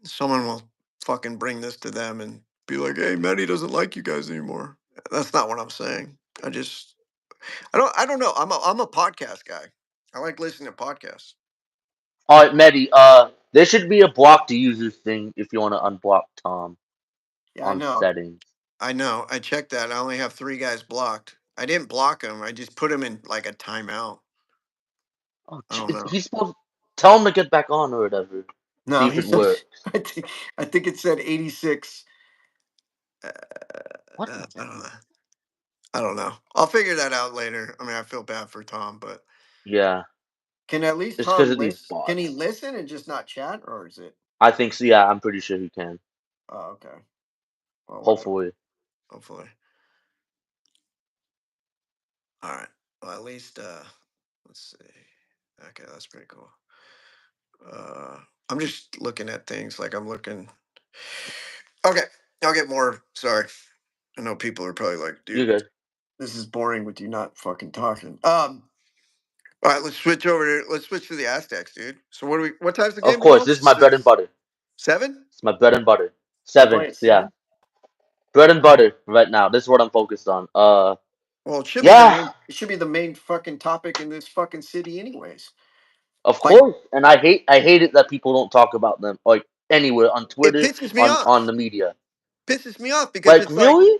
Someone will fucking bring this to them and be like, "Hey, Matty doesn't like you guys anymore." That's not what I'm saying. I don't know. I'm a podcast guy. I like listening to podcasts. All right, Medi. There should be a block to users thing if you want to unblock Tom Yeah, I on know. settings. I know. I checked that. I only have 3 guys blocked. I didn't block them. I just put them in like a timeout. Oh, I don't know. he's supposed tell him to get back on or whatever. See No, if he it said. works. I think it said 86. Uh, What? I don't know. I don't know. I'll figure that out later. I mean, I feel bad for Tom, but Yeah, can at least it's because Tom of these listen? Can he bots. listen and just not chat, or is it? I think so. Yeah, I'm pretty sure he can. Oh, okay. Well, whatever. Hopefully. Hopefully. All right. Well, at least let's see. Okay, that's pretty cool. Uh, I'm just looking at things like I'm looking. Okay, I'll get more. Sorry, I know people are probably like, You're dude, good. this is boring with you not fucking talking. All right, let's switch to the Aztecs, dude. So what time's the Of game course, tomorrow? this is my bread and butter. 7? It's my bread and butter. They're Seven. playing at Yeah, 7. bread and butter right now. This is what I'm focused on. Well, it should be the Yeah, main. It should be the main fucking topic in this fucking city, anyways. of Like, course. And I hate it that people don't talk about them like anywhere on it Twitter, pisses me on off. the media. Pisses me off because Like it's like really?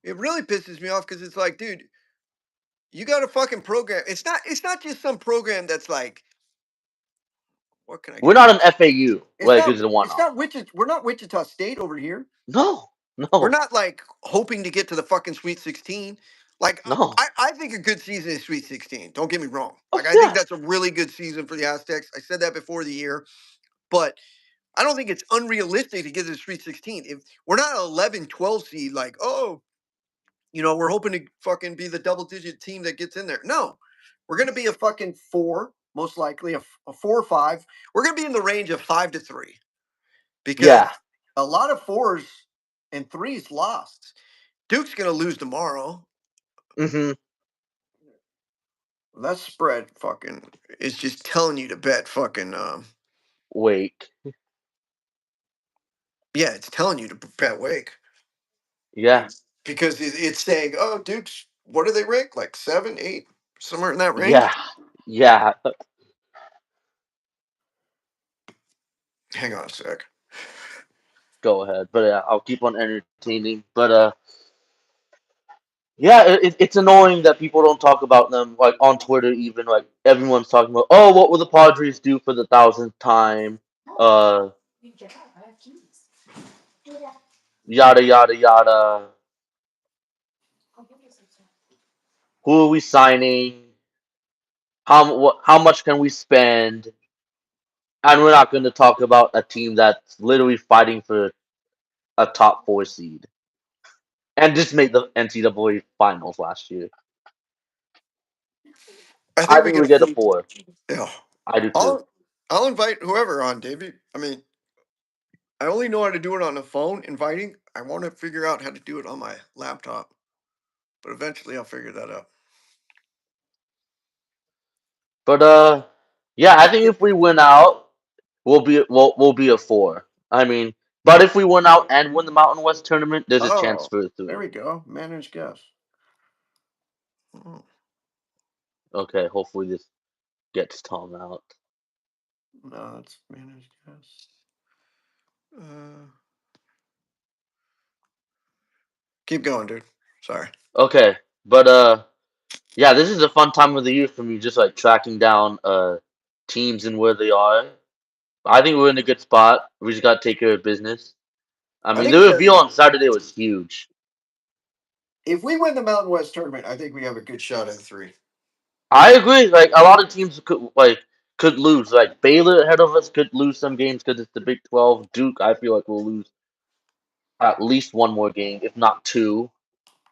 it really pisses me off because it's like, dude, you got a fucking program. It's not just some program that's like, what can I We're give you? not an FAU. It's Like not it's a one it's off. not Wichita. We're not Wichita State over here. No, We're no, not like hoping to get to the fucking Sweet 16. Like no. I think a good season is Sweet 16. Don't get me wrong. Oh Like I think yeah. that's a really good season for the Aztecs. I said that before the year, but I don't think it's unrealistic to get to the Sweet 16. If we're not an 11, 12 seed, like, oh, we're hoping to fucking be the double digit team that gets in there. No, we're going to be a fucking 4, most likely a 4 or 5. We're going to be in the range of 5 to 3 because Yeah. a lot of 4s and 3s lost. Duke's going to lose tomorrow. Mhm. That spread fucking is just telling you to bet fucking Wake. yeah, it's telling you to bet Wake Yeah. because it's saying, oh, Duke's, what do they rank, like 7, 8, somewhere in that range. Yeah. Yeah. Hang on a sec. Go ahead, but I'll keep on entertaining. But yeah, it's annoying that people don't talk about them like on Twitter. Even like everyone's talking about, oh, what will the Padres do for the thousandth time? Uh, Yada yada yada. Who are we signing? How much can we spend? And we're not going to talk about a team that's literally fighting for a top four seed and just made the NCAA finals last year. I I think we think get we a get a food. four. Yeah. I do too. I'll invite whoever on, Davey. I mean, I only know how to do it on the phone, inviting. I want to figure out how to do it on my laptop, but eventually I'll figure that out. But yeah, I think if we win out, we'll be a four. I mean, but if we win out and win the Mountain West tournament, there's a chance Oh, for a there three. we go. Managed guess. Oh, Okay, hopefully this gets Tom out. no, it's managed guess. Uh, keep going, dude. Sorry. Okay, but yeah, this is a fun time of the year for me, just like tracking down teams and where they are. I think we're in a good spot. We just got to take care of business. I I mean, think the we have. reveal on Saturday was huge. If we win the Mountain West tournament, I think we have a good shot at three. I agree. Like a lot of teams could lose. Like Baylor ahead of us could lose some games because it's the Big 12. Duke, I feel like will lose at least one more game, if not two.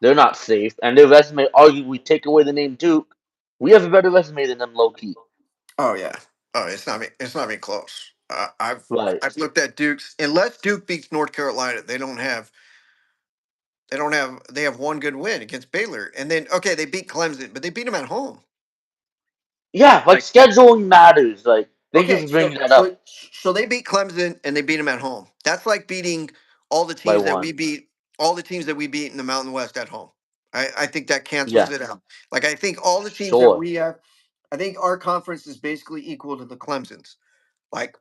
They're not safe, and their resume. Arguably, take away the name Duke, we have a better resume than them, low key. Oh yeah. Oh, it's not me. It's not even close. Right? I've looked at Duke's. Unless Duke beats North Carolina, they don't have. They don't have. They have one good win against Baylor, and then okay, they beat Clemson, but they beat them at home. Yeah, like Like scheduling matters. Like, thank you okay, for bringing that up. so they beat Clemson and they beat them at home. That's like beating all the By teams that we one. beat. All the teams that we beat in the Mountain West at home. I think that cancels Yeah, it out. Like I think all the teams that sure. we have. I think our conference is basically equal to the Clemson's. Like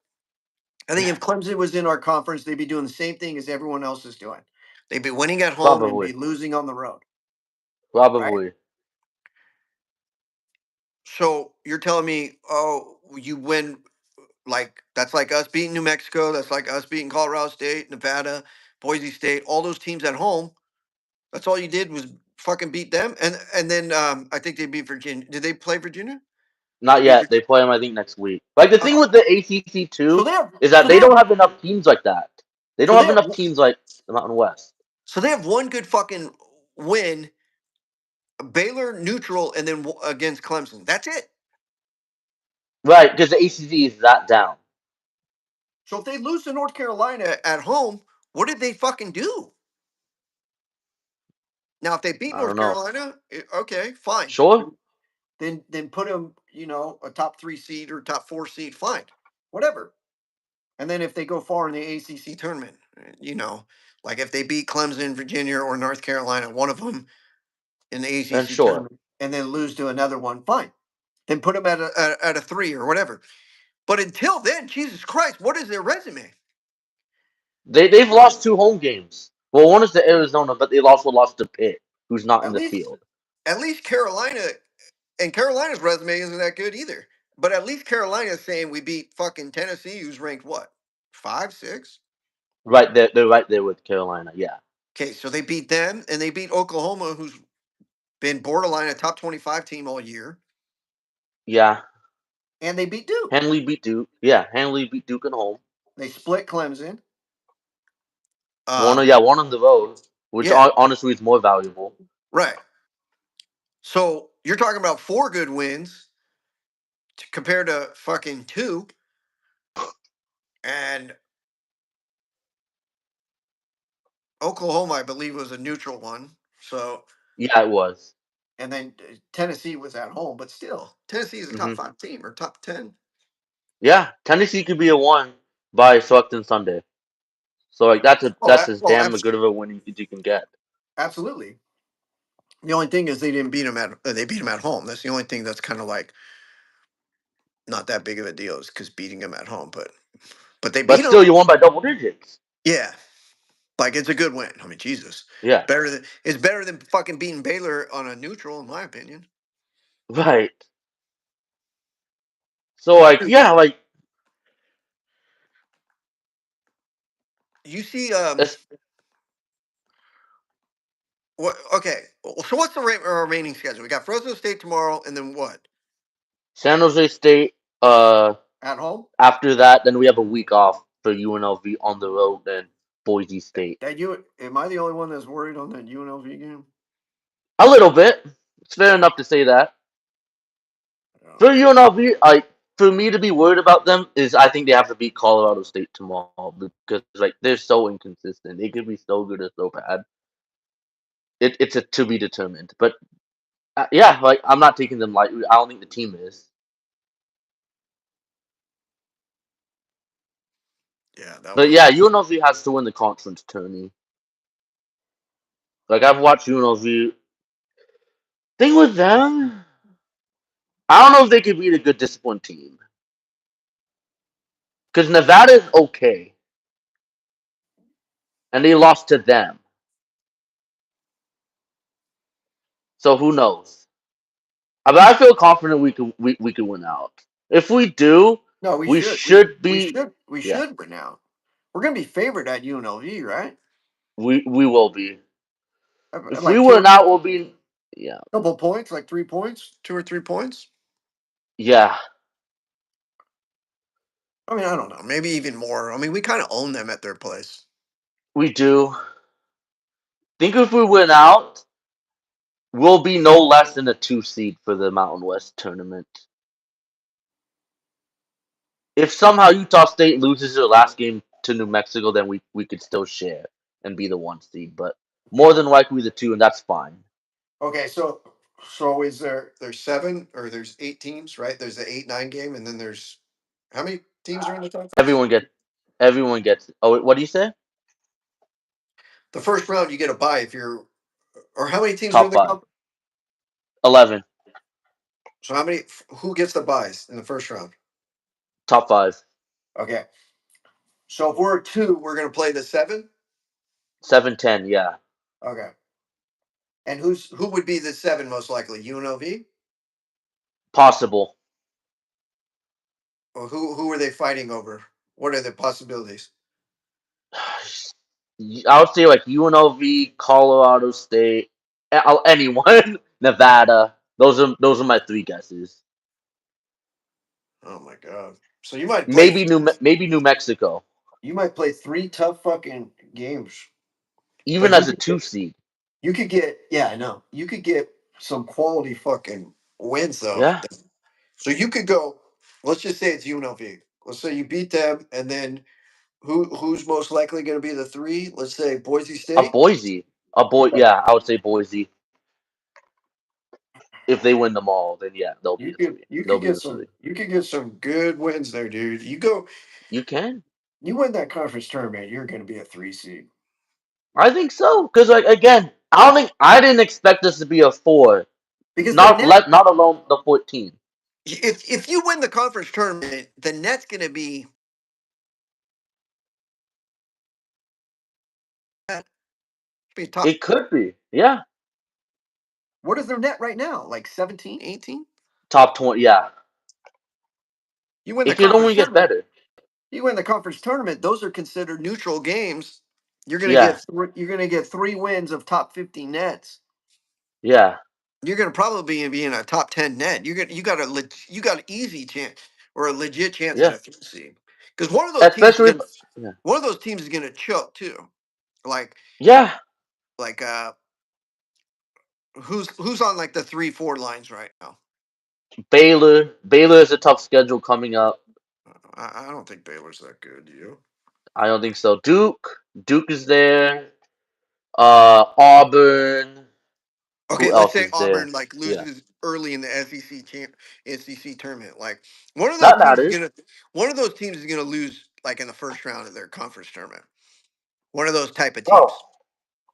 I think if Clemson was in our conference, they'd be doing the same thing as everyone else is doing. They'd be winning at home and Probably. be losing on the road, right? Probably. So you're telling me, oh, you win like that's like us beating New Mexico, that's like us beating Colorado State, Nevada, Boise State, all those teams at home. That's all you did was fucking beat them, and then I think they beat Virginia. Did they play Virginia? They Not beat yet. Virginia. They play them, I think, next week. Like the thing Oh, with the ACC so too they have, is that they don't have enough teams like that. They so don't they have have, enough teams like the Mountain West. so they have one good fucking win, Baylor neutral, and then against Clemson. That's it. Right, because the ACC is that down. So if they lose to North Carolina at home, what did they fucking do? Now, if they beat I North don't know. Carolina, okay, fine. Sure. Then put them, a top three seed or top four seed, fine, whatever. And then if they go far in the ACC tournament, like if they beat Clemson, Virginia, or North Carolina, one of them in the Then ACC sure. tournament, and then lose to another one, fine. Then put them at a three or whatever. But until then, Jesus Christ, what is their resume? They've lost two home games. Well, one is to Arizona, but they also lost to Pitt, who's not in At the least, field. at least Carolina, and Carolina's resume isn't that good either. But at least Carolina's saying we beat fucking Tennessee, who's ranked what, five, six? Right there, they're right there with Carolina. Yeah, Okay, so they beat them, and they beat Oklahoma, who's been borderline a top 25 team all year, yeah. and they beat Duke. Henley beat Duke. Yeah, Henley beat Duke at home. They split Clemson. One, Um, yeah, one on the road, which yeah, honestly is more valuable. right. So you're talking about four good wins compared to fucking two, and Oklahoma, I believe, was a neutral one. So, Yeah, it was. and then Tennessee was at home, but still, Tennessee is a top Hmm. five team or top 10. Yeah, Tennessee could be a one by selecting Sunday. So like Oh, that's as well, damn a good of a win as you can get. absolutely. The only thing is they didn't beat them they beat them at home. That's the only thing that's kind of like not that big of a deal is because beating them at home. But but they But beat still, them. you won by double digits. Yeah, like it's a good win. I mean, Jesus, Yeah, it's better than fucking beating Baylor on a neutral, in my opinion. right. So like, yeah, like You see, it's what? Okay, so what's the remaining schedule? We got Fresno State tomorrow, and then what? San Jose State. At home. After that, then we have a week off for UNLV on the road. Then Boise State. That you am I the only one that's worried on that UNLV game? A little bit. It's fair enough to say that. Oh, For UNLV, for me to be worried about them is I think they have to beat Colorado State tomorrow because like they're so inconsistent. They could be so good or so bad. It's a to be determined. But yeah, like I'm not taking them lightly. I don't think the team is. yeah, that But was. yeah, UNLV has to win the conference tourney. Like I've watched UNLV. Thing with them, I don't know if they could beat a good disciplined team because Nevada is okay, and they lost to them. So who knows? But I feel confident we can win out. If we do, No, we we should. should be. We Yeah, should win now. We're gonna be favored at UNLV, right? we will be. If we Like win out, we'll be. Yeah, couple points, like 3 points, 2 or 3 points. yeah, I mean, I don't know, maybe even more. I mean, we kind of own them at their place. we do. Think if we win out, we'll be no less than a 2 seed for the Mountain West tournament. If somehow Utah State loses their last game to New Mexico, then we could still share and be the 1 seed. But more than likely the 2, and that's fine. Okay, so is there's 7 or there's 8 teams, right? There's the 8-9 game, and then there's how many teams are in the conference? Everyone gets everyone gets. Oh, what do you say? The first round you get a bye if you're, or how many teams are in Top the five, conference? 11, So how many? Who gets the buys in the first round? top 5, Okay, so if we're a 2, we're gonna play the 7. 7, 10. Yeah, Okay, and who would be the 7 most likely? UNLV, possible. or who are they fighting over? What are the possibilities? I would say like UNLV, Colorado State, anyone, Nevada. Those are my 3 guesses. Oh my god! So you might play Maybe New Mexico, three tough fucking games, even but as a 2 seed. you could get, yeah, I know, you could get some quality fucking wins though. Yeah, So you could go. Let's just say it's UNLV. Let's say you beat them, and then who's most likely going to be the 3? Let's say Boise a State. Boise, a boy. Yeah, I would say Boise. If they win them all, then yeah, they'll be You a could 3. you They'll could be get the 3. some good wins there, dude. You can. You win that conference tournament, you're going to be a 3 seed. I think so. Because like again, I didn't expect this to be a 4. Because Not alone the 14. if you win the conference tournament, the net's going to be top. It could be. Yeah. What is their net right now? Like 17, 18? Top 20. Yeah. You win the It could conference only get tournament. better. You win the conference tournament. Those are considered neutral games. Yeah. You're going to get 3 wins of top 50 nets. Yeah. You're going to probably be in a top 10 net. You got an easy chance or a legit chance at Yeah. a 3 seed. Because one of those teams is Especially if. going to Yeah. one of those teams is going to choke too. Like Yeah. like who's on like the 3-4 lines right now? Baylor. Baylor is a tough schedule coming up. I don't think Baylor's that good. Do you? I don't think so. Duke. Duke is there. Auburn. Okay, Who let's else say is there? Auburn like Yeah. loses early in the SEC tournament. Like one of those That teams is matters. gonna one of those teams is gonna lose like in the first round of their conference tournament. One of those type of Oh. teams.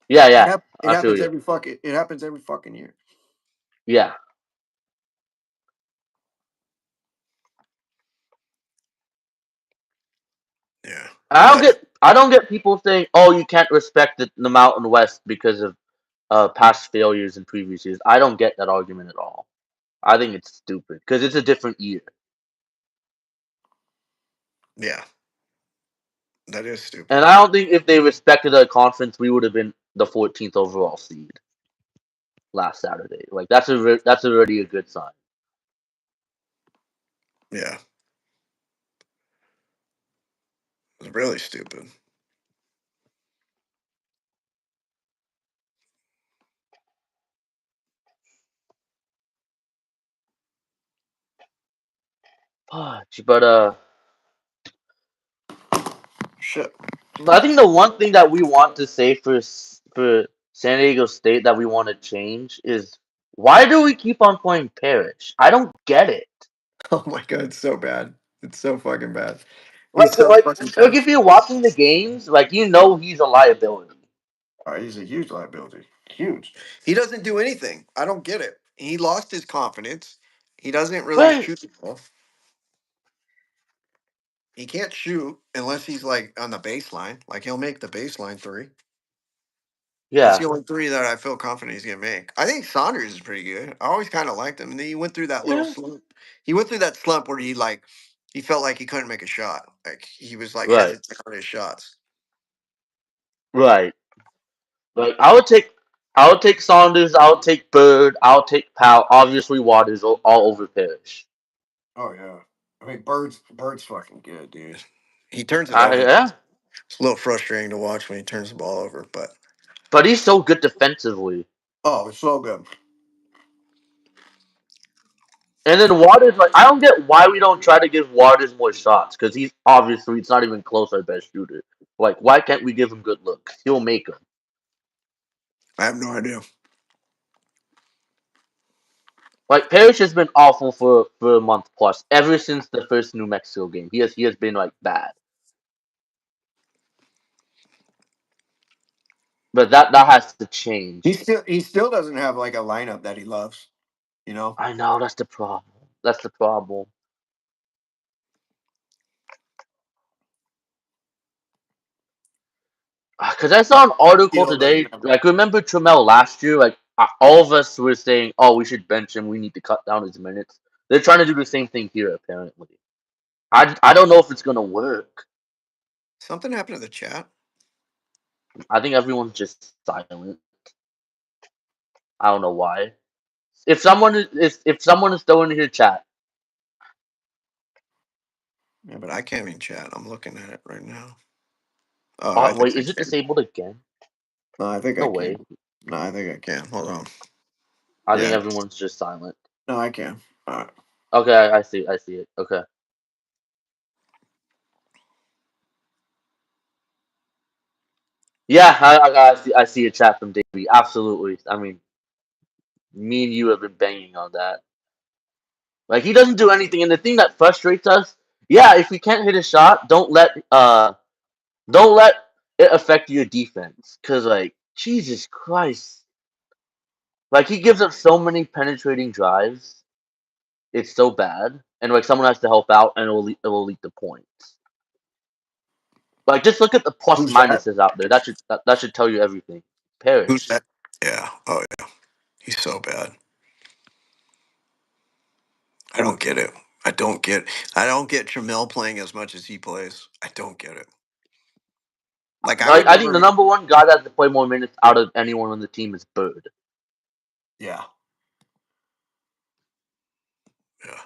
Yeah. Yeah. It I feel happens you. every fucking year. Yeah. But I don't get people saying, "Oh, you can't respect the Mountain West because of past failures in previous years." I don't get that argument at all. I think it's stupid because it's a different year. yeah, that is And stupid. I don't think if they respected our conference, we would have been the 14th overall seed last Saturday. Like that's already a good sign. Yeah, it's really stupid. But Shit. I think the one thing that we want to say for San Diego State that we want to change is why do we keep on playing Parrish? I don't get it. Oh my god, it's so bad. It's so fucking bad. Like He's so fucking bad. if you're watching the games, like you know he's a liability. He's a huge liability. Huge. He doesn't do anything. I don't get it. He lost his confidence. He doesn't really Right. shoot the ball. He can't shoot unless he's like on the baseline. Like he'll make the baseline three. That's Yeah. the only three that I feel confident he's gonna make. I think Saunders is pretty good. I always kind of liked him, and then he went through that little Yeah. slump. He went through that slump where he felt like he couldn't make a shot. Like he was like Right. hesitant on his shots. Right. Like I would take Saunders, I would take Bird, I'll take Powell. Obviously Waters all over Parrish. Oh yeah. I mean, Bird's fucking good, dude. He turns it over. Yeah. It's a little frustrating to watch when he turns the ball over, but But he's so good defensively. oh, it's so good. And then Waters, like I don't get why we don't try to give Waters more shots because he's obviously it's not even close our best shooter. Like why can't we give him good looks? He'll make them. I have no idea. Like Parrish has been awful for a month plus ever since the first New Mexico game. He has been like bad. But that has to change. He still doesn't have like a lineup that he loves. You know. I know that's the problem. That's the problem. Because I saw an article Still doesn't today. have. Like remember Trammell last year? Like all of us were saying, "Oh, we should bench him. We need to cut down his minutes." They're trying to do the same thing here, apparently. I don't know if it's gonna work. Something happened to the chat. I think everyone's just silent. I don't know why. If someone is still in your chat, Yeah, but I can't even chat. I'm looking at it right now. Oh, I think wait, I is it can. disabled again? No, I think I No way. can. No, I think I can. Hold on. I think Yeah. everyone's just silent. No, I can. All right. Okay, I see it. Okay. Yeah, I see a chat from Davey. Absolutely. I mean, me and you have been banging on that. Like he doesn't do anything, and the thing that frustrates us, yeah, if you can't hit a shot, don't let it affect your defense. Cause like Jesus Christ, like he gives up so many penetrating drives, it's so bad, and like someone has to help out, and it will lead to points. Like just look at the plus Who's that? minuses out there. That should tell you everything. Who's Parrish. that? Yeah. Oh, yeah. He's so bad. I don't get it. I don't get. I don't get Jamel playing as much as he plays. I don't get it. Like I Like would I think the never. number one guy that has to play more minutes out of anyone on the team is Bird. Yeah. Yeah.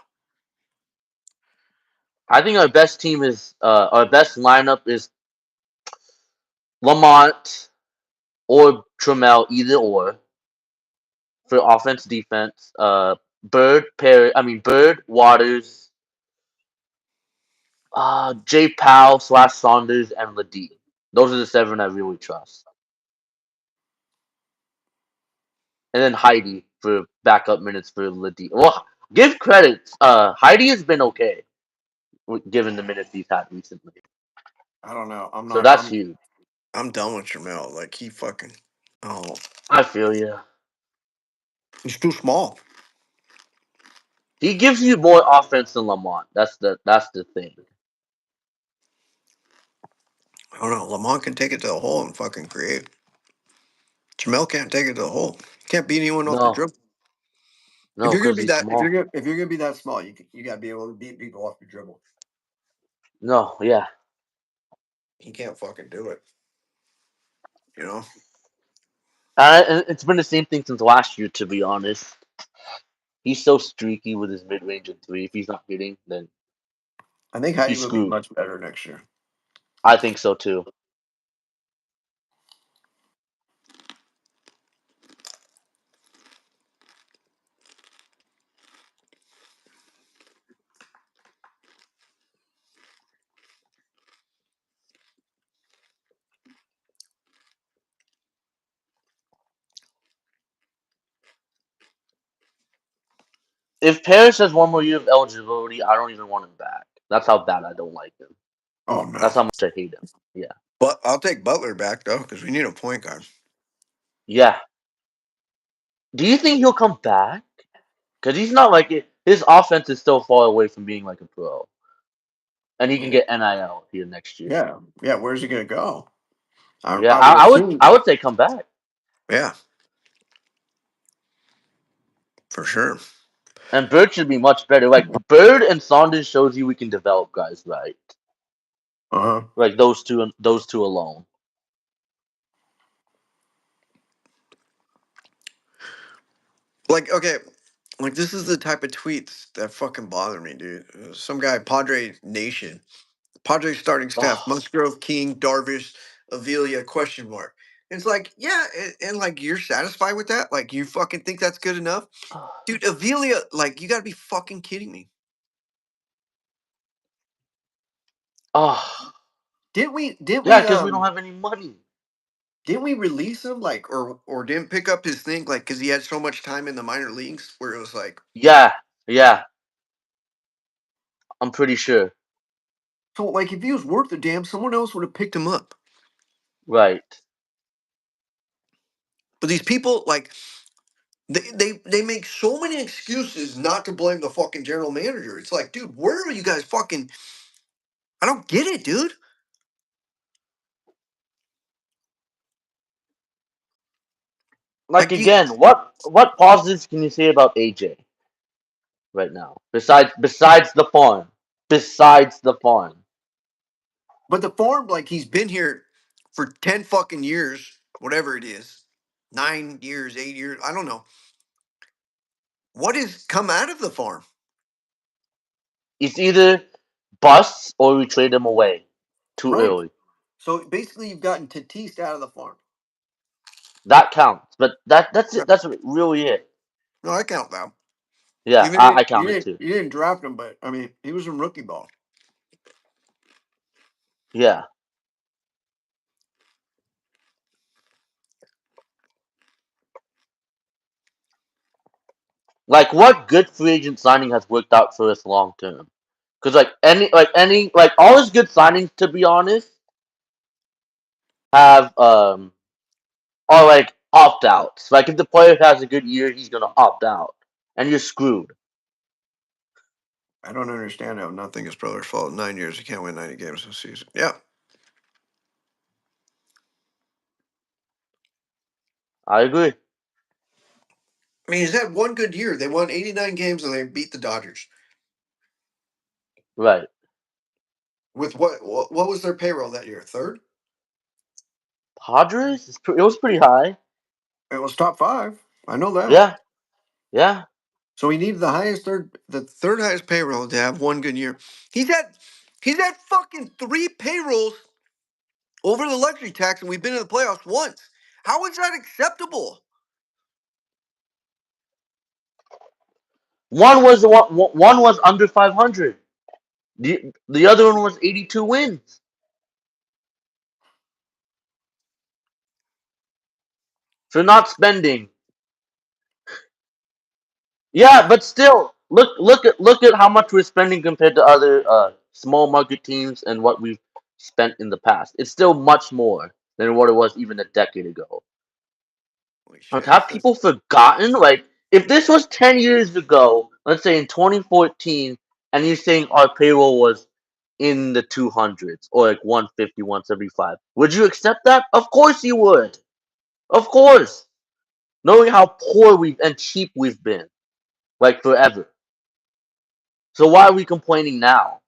I think our best lineup is Lamont or Trammell, either or for offense defense. Bird, Waters, Jay Powell / Saunders, and Ladie. Those are the seven I really trust. And then Heidi for backup minutes for Ladie. Well, give credit. Heidi has been okay given the minutes he's had recently. I don't know. I'm So not. that's huge. I'm done with Jamel. Like he fucking. Oh, I feel you. he's too small. He gives you more offense than Lamont. That's the thing. I don't know. Lamont can take it to the hole and fucking create. Jamel can't take it to the hole. Can't beat anyone off the No, dribble. If no, you're gonna because be he's that, small. if you're gonna be that small, you gotta be able to beat people off the dribble. No, yeah. He can't fucking do it. You know. And it's been the same thing since last year, to be honest. He's so streaky with his mid range and three. If he's not hitting, then I think Heidi he's will be screwed. much better next year. I think so too. If Paris has one more year of eligibility, I don't even want him back. That's how bad I don't like him. Oh no. That's how much I hate him. Yeah. But I'll take Butler back though, because we need a point guard. Yeah. Do you think he'll come back? Because he's not like it. His offense is still far away from being like a pro. And he can get NIL here next year. Yeah, yeah. Where's he gonna go? Yeah, I would I assume. would say come back. Yeah, for sure. And Bird should be much better. Like Bird and Saunders shows you we can develop guys right. Uh huh. Like those two alone. Like okay, like this is the type of tweets that fucking bother me, dude. Some guy, Padre Nation, Padre starting staff: Oh, Musgrove, King, Darvish, Avila? Question mark. It's like, yeah, and like you're satisfied with that? Like you fucking think that's good enough, dude? Avila, like you gotta be fucking kidding me. oh. Didn't we? Didn't Yeah, we? because we don't have any money. Didn't we release him like, or didn't pick up his thing like because he had so much time in the minor leagues where it was like, Yeah, yeah. I'm pretty sure. so like if he was worth a damn, someone else would have picked him up. Right. But these people like they make so many excuses not to blame the fucking general manager. It's like, dude, where are you guys fucking? I don't get it, dude. Like Like you, again, what positives can you say about AJ right now? Besides the farm. Besides the farm. but the farm like he's been here for 10 fucking years, whatever it is, 9 years, 8 years, I don't know. What has come out of the farm? It's either busts or we trade him away too Right. early. So basically, you've gotten Tatis out of the farm. That counts. But that's Yeah. it. That's really it. No, I count that. Yeah, Even if I count it too. you didn't draft him, but I mean, he was in rookie ball. Yeah. Like what good free agent signing has worked out for us long term? Because like all his good signings, to be honest, have are like opt outs. Like if the player has a good year, he's gonna opt out, and you're screwed. I don't understand how nothing is brother's fault. 9 years, you can't win 90 games this season. Yeah, I agree. I mean, he's had one good year. They won 89 games and they beat the Dodgers. Right. With what was their payroll that year? Third? Padres, it was pretty high. It was top five. I know that. Yeah, yeah. So he needed the third highest payroll to have one good year. He's had he's had fucking three payrolls over the luxury tax, and we've been in the playoffs once. How is that acceptable? One was under 500. The other one was 82 wins for not spending. Yeah, but still, look at how much we're spending compared to other small market teams and what we've spent in the past. It's still much more than what it was even a decade ago. Holy Like, shit! have people forgotten? Like, if this was 10 years ago, let's say in 2014, and you're saying our payroll was in the 200s or like 150, 175. Would you accept that? Of course you would. Of course. Knowing how poor we and cheap we've been, like forever. So why are we complaining now?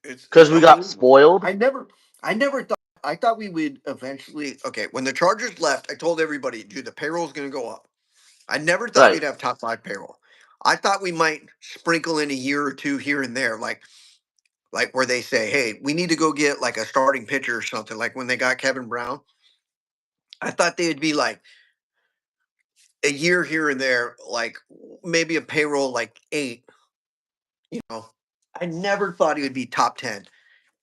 It's Because we got unbelievable. spoiled? I never thought I thought we would eventually. Okay, when the Chargers left, I told everybody, dude, the payroll's going to go up. I never thought Right. we'd have top five payroll. I thought we might sprinkle in a year or two here and there, like where they say, hey, we need to go get like a starting pitcher or something. Like when they got Kevin Brown, I thought they'd be like a year here and there, like maybe a payroll like eight. You know, I never thought he would be top 10.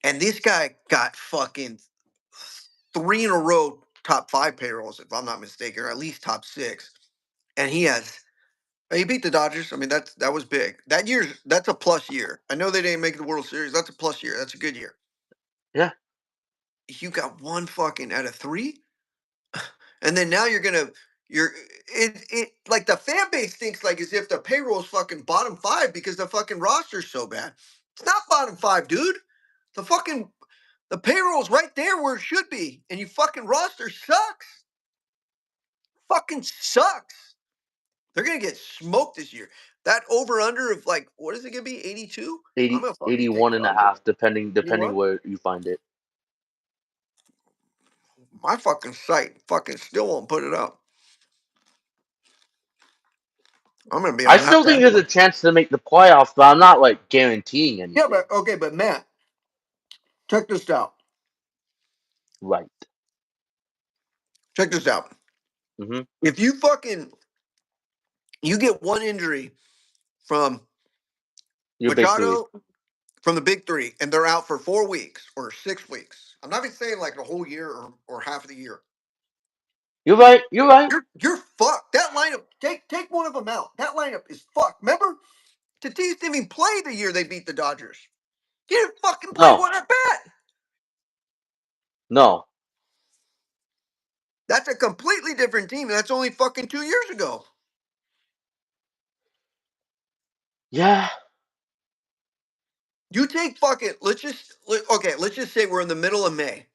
And this guy got fucking three in a row top five payrolls, if I'm not mistaken, or at least top six. And he beat the Dodgers. I mean, that was big. That's a plus year. I know they didn't make the World Series. That's a plus year. That's a good year. Yeah. You got one fucking out of three, and then now you're it like the fan base thinks like as if the payroll's fucking bottom five because the fucking roster's so bad. It's not bottom five, dude. The fucking the payroll's right there where it should be, and you fucking roster sucks. Fucking sucks. They're gonna get smoked this year. That over under of like what is it gonna be? 82? I'm 80, gonna fucking take 81 the and a under. half, depending 81? where you find it. My fucking site fucking still won't put it up. I'm gonna be I on that still think bad there's boy. a chance to make the playoffs, but I'm not like guaranteeing Yeah, anything. but okay, but Matt, check this out. Right. Check this out. Hmm. If you get one injury from Your big three. Machado from the big three, and they're out for 4 weeks or 6 weeks. I'm not even saying like a whole year or half of the year. You're right. You're right. You're fucked. That lineup, take one of them out. That lineup is fucked. Remember, Tatis didn't even play the year they beat the Dodgers. He didn't fucking play No. one at bat. No. That's a completely different team. That's only fucking 2 years ago. Yeah. You take fucking let's just say we're in the middle of May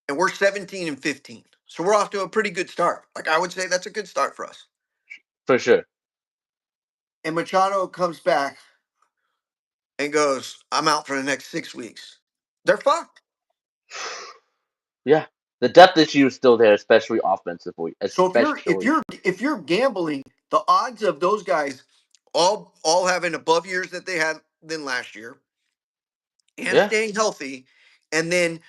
and we're 17 and 15. So we're off to a pretty good start. Like I would say that's a good start for us. For sure. And Machado comes back and goes, I'm out for the next 6 weeks. They're fucked. Yeah. The depth issue is still there, especially offensively. So if Especially. you're gambling, the odds of those guys all having above years that they had than last year and Yeah. staying healthy, and then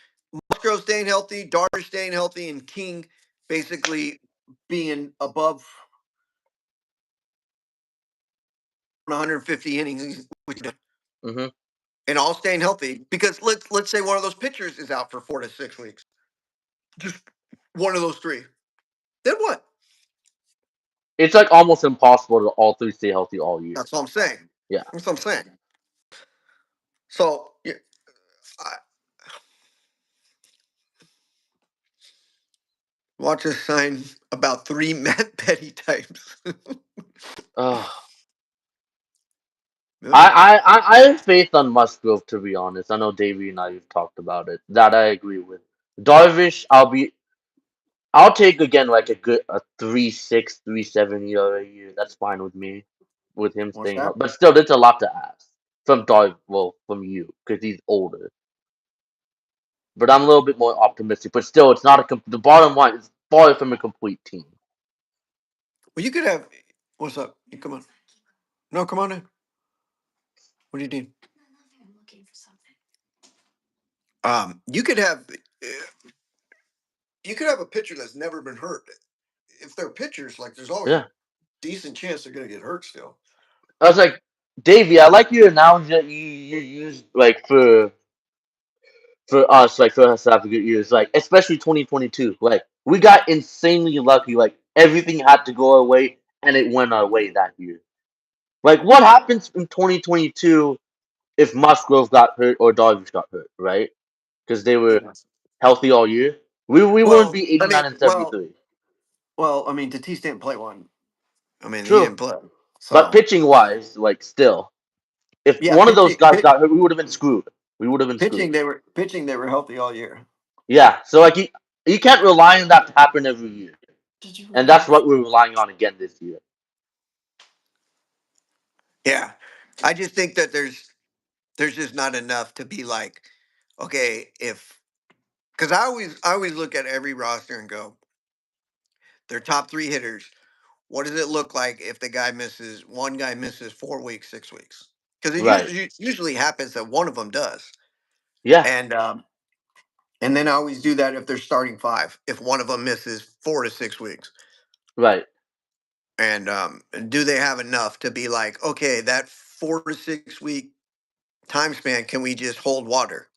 Musgrove staying healthy, Darter staying healthy, and King basically being above 150 innings, Hmm. and all staying healthy. Because let's say one of those pitchers is out for 4 to 6 weeks, just one of those three. Then what? It's like almost impossible to all three stay healthy all year. That's what I'm saying. Yeah. That's what I'm saying. So yeah, I, watch us sign about three Matt Petty types. Uh, That'd be fun. I have faith on Musgrove, to be honest. I know Davey and I have talked about it. That I agree with. Darvish, I'll take again like a 3.6, 3.7 ERA a year. That's fine with me, with him What's staying that? up. But still, that's a lot to ask from from you, because he's older. But I'm a little bit more optimistic. But still, it's not the bottom line is far from a complete team. Well, you could have. What's up? You come on. No, come on in. What do you need? You could have. You could have a pitcher that's never been hurt. If they're pitchers, like there's always a Yeah. decent chance they're gonna get hurt still. I was like, Davey, I like your analogy that you use like for us, like for us to have a good years, like especially 2022. Like we got insanely lucky. Like everything had to go our way, and it went our way that year. Like what happens in 2022 if Musgrove got hurt or Dodgers got hurt, right? Because they were healthy all year. We wouldn't Well, be I 89 mean, and 73. I mean, Tatis didn't play one. I mean, he True. didn't play. But So pitching wise, like still, if yeah, one of those guys got hurt, we would have been screwed. We would have been screwed. pitching they were healthy all year. Yeah. So like you can't rely on that to happen every year, and that's what we're relying on again this year. Yeah, I just think that there's just not enough to be like, okay, if because I always look at every roster and go, their top three hitters. What does it look like if the guy misses one guy misses 4 weeks, 6 weeks? Because it Right. usually happens that one of them does, Yeah. and then I always do that if they're starting five. If one of them misses 4 to 6 weeks, Right. do they have enough to be like, okay, that 4 to 6 week time span, can we just hold water?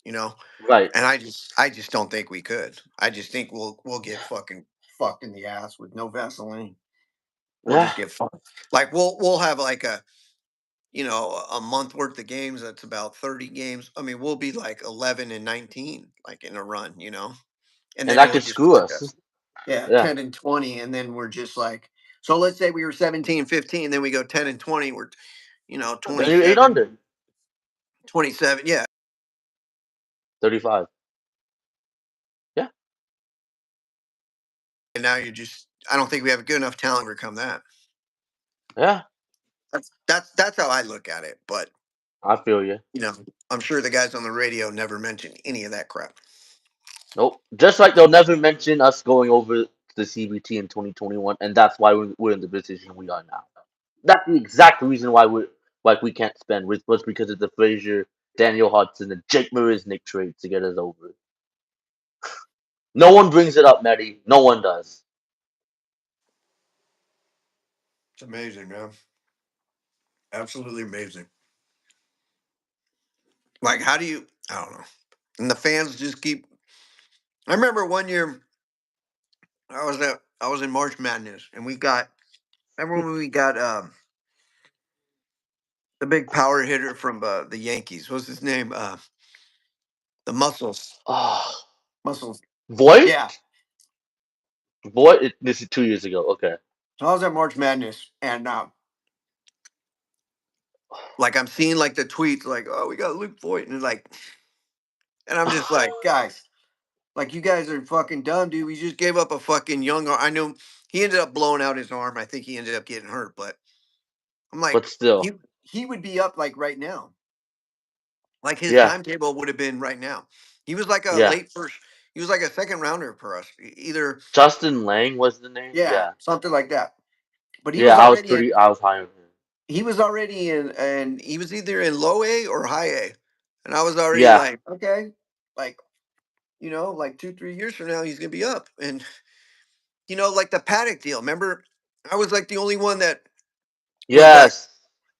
Right. And I just don't think we could. I just think we'll get fucking fucked in the ass with no Vaseline. We'll Yeah. just get fucked. Like we'll have like a month worth of games. That's about 30 games. I mean, we'll be like 11 and 19, like in a run, and And then that it'll could just screw fuck us. us. Yeah, Yeah. 10 and 20, and then we're just like, so let's say we were 17 and 15, then we go 10 and 20. We're Then you're eight 27, under. 27. Yeah, 35. Yeah. and now I don't think we have good enough talent to overcome that. Yeah. That's how I look at it. But I feel you. you know, I'm sure the guys on the radio never mention any of that crap. Nope. Just like they'll never mention us going over the CBT in 2021, and that's why we're in the position we are now. That's the exact reason why we're like we can't spend was because of the Frazier, Daniel Hudson, and Jake Marisnik trade to get us over. No one brings it up, Medi. No one does. It's amazing, man. Absolutely amazing. Like, how do you? I don't know. And the fans just keep. I remember one year I was in March Madness, and we got. Remember when we got the big power hitter from the Yankees? What's his name? The Muscles. Oh, Muscles. Voight? Yeah. Voight. This is 2 years ago. Okay. So I was at March Madness, and like I'm seeing like the tweets, like, oh, we got Luke Voigt, and like, and I'm just like, guys, like you guys are fucking dumb, dude. We just gave up a fucking young. I know he ended up blowing out his arm. I think he ended up getting hurt, but I'm But like, still, he would be up like right now. Like his yeah, timetable would have been right now. He was like a yeah. late first. He was like a second rounder for us. Either Justin Lang was the name. yeah, Yeah, something like that. But he yeah. was already in. I was high on him. He was already in, and he was either in low A or high A, and I was already Yeah. like, okay, like like 2 3 years from now he's gonna be up, and like the Paddock deal. Remember, I was like the only one that was like, Yes.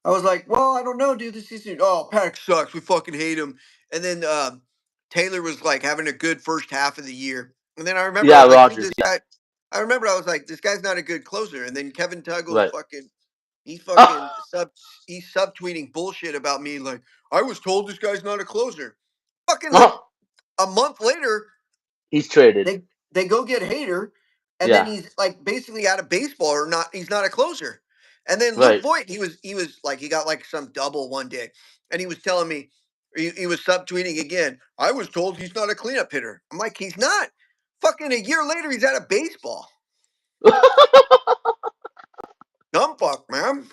I was like, well, I don't know, dude. This season, oh, Paddock sucks. We fucking hate him. And then Taylor was like having a good first half of the year. And then I remember I Yeah, was like, dude, Rogers. this Yeah. guy. I remember I was like, this guy's not a good closer. And then Kevin Tuggle's Right. fucking, he's fucking he's subtweeting bullshit about me. Like, I was told this guy's not a closer. Fucking like a month later, He's traded. they go get Hater, and then Yeah. he's like basically out of baseball or not. He's not a closer. And then Luke Right. Voigt, he was like he got like some double one day, and he was telling me he was subtweeting again. I was told he's not a cleanup hitter. I'm like, he's not. Fucking a year later, he's out of baseball. Dumb fuck, man.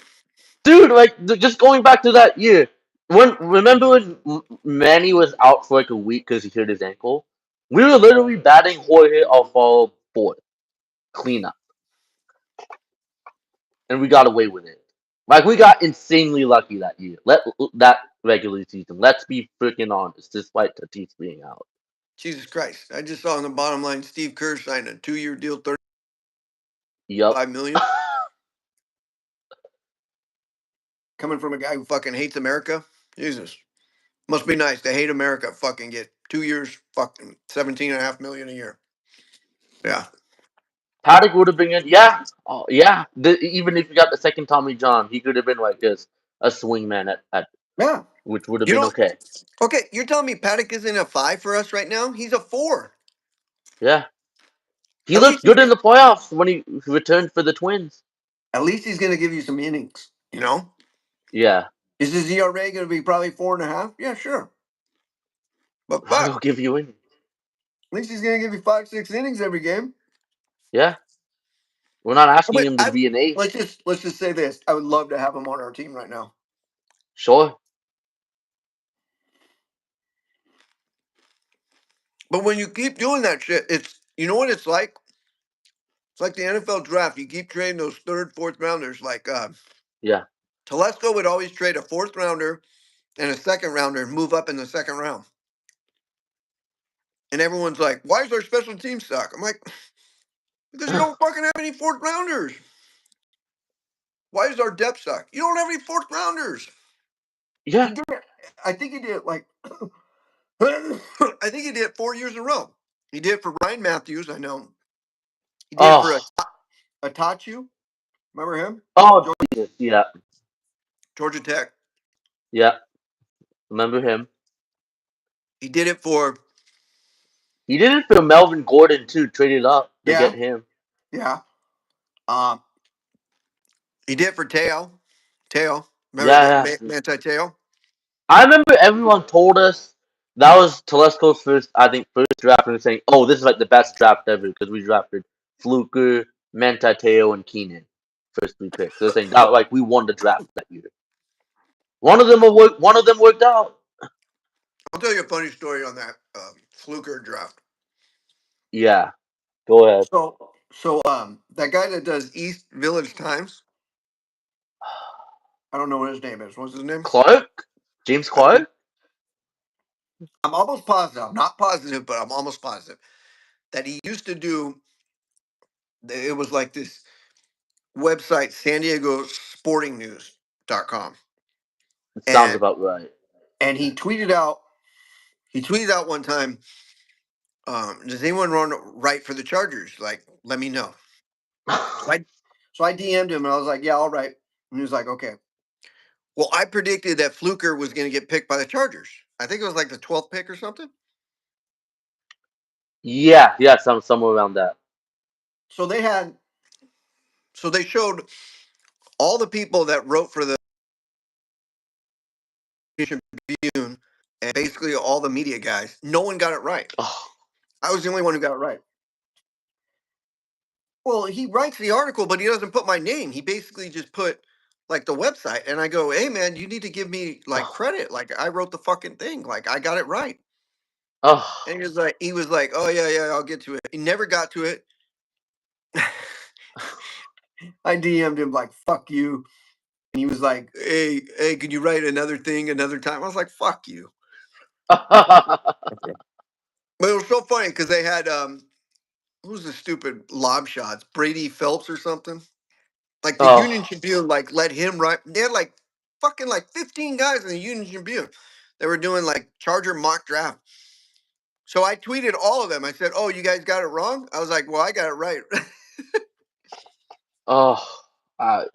Dude, like just going back to that year. Remember when Manny was out for like a week because he hurt his ankle? We were literally batting Jorge Alfaro fourth cleanup, and we got away with it. Like we got insanely lucky that year. That regular season. Let's be freaking honest. Despite Tatis being out. Jesus Christ! I just saw on the bottom line Steve Kerr signed a 2-year deal, Yup. 35 million, coming from a guy who fucking hates America. Jesus. Must be nice to hate America. Fucking get 2 years, fucking 17.5 million a year. Yeah. Paddock would have been in. Yeah. Oh, yeah. Even if you got the second Tommy John, he could have been like this, a swingman at Yeah. which would have You been know, okay. okay, you're telling me Paddock isn't a 5 for us right now? He's a 4. Yeah. He At looked least he's good in the playoffs when he returned for the Twins. at least he's going to give you some innings. You know, Yeah. is his ERA going to be probably 4.5? Yeah, sure. But He'll fuck, give you in. at least he's going to give you 5, 6 innings every game. Yeah. We're not Oh, asking wait, him to be an ace. let's just say this. I would love to have him on our team right now. Sure. But when you keep doing that shit, it's you know what it's like. It's like the NFL draft. You keep trading those third, fourth rounders. Like Yeah. Telesco would always trade a fourth rounder and a second rounder and move up in the second round. And everyone's like, "Why is our special team suck?" I'm like, "Because you don't fucking have any fourth rounders." Why does our depth suck? You don't have any fourth rounders. Yeah. He did it. I think he did it like I think he did it 4 years in a row. He did it for Ryan Matthews. I know. He did it for Oh. Atachu. Remember him? Oh Jesus. Yeah. Georgia Tech. Yeah. Remember him. He did it for He did it for Melvin Gordon too. Traded up to get yeah, him. yeah. Um, he did it for Teo. Teo. Remember that Yeah. Yeah. Manti Teo? I remember everyone told us that was Telesco's first, I think, first draft, and saying, "Oh, this is like the best draft ever because we drafted Fluker, Mantateo, and Keenan first 3 picks." They're saying that like we won the draft that year. One of them will work. One of them worked out. I'll tell you a funny story on that Fluker draft. Yeah, go ahead. So that guy that does East Village Times, I don't know what his name is. What's his name? Clark, James I think Clark. I'm almost positive. I'm not positive, but I'm almost positive that he used to do. It was like this website, San Diego Sporting News.com, It sounds and about right. and he tweeted out. He tweeted out one time, "Does anyone run right for the Chargers? Like, let me know." So I DM'd him and I was like, "Yeah, all right." And he was like, "Okay." Well, I predicted that Fluker was going to get picked by the Chargers. I think it was like the 12th pick or something. Yeah, yeah, somewhere around that. So they had, so they showed all the people that wrote for the Tribune and basically all the media guys. No one got it right. Oh, I was the only one who got it right. Well, he writes the article, but he doesn't put my name. He basically just put like the website, and I go, "Hey, man, you need to give me like oh, credit. Like I wrote the fucking thing. Like I got it right." And oh. he was like, "Oh yeah, yeah, I'll get to it." He never got to it. I DM'd him like, "Fuck you," and he was like, "Hey, could you write another thing another time?" I was like, "Fuck you." But it was so funny because they had who's the stupid lob shots? Brady Phelps or something. Like the Union Oh, Tribune, like let him write. They had like fucking like 15 guys in the Union Tribune. They were doing like Charger mock draft. So I tweeted all of them. I said, "Oh, you guys got it wrong." I was like, "Well, I got it right." oh.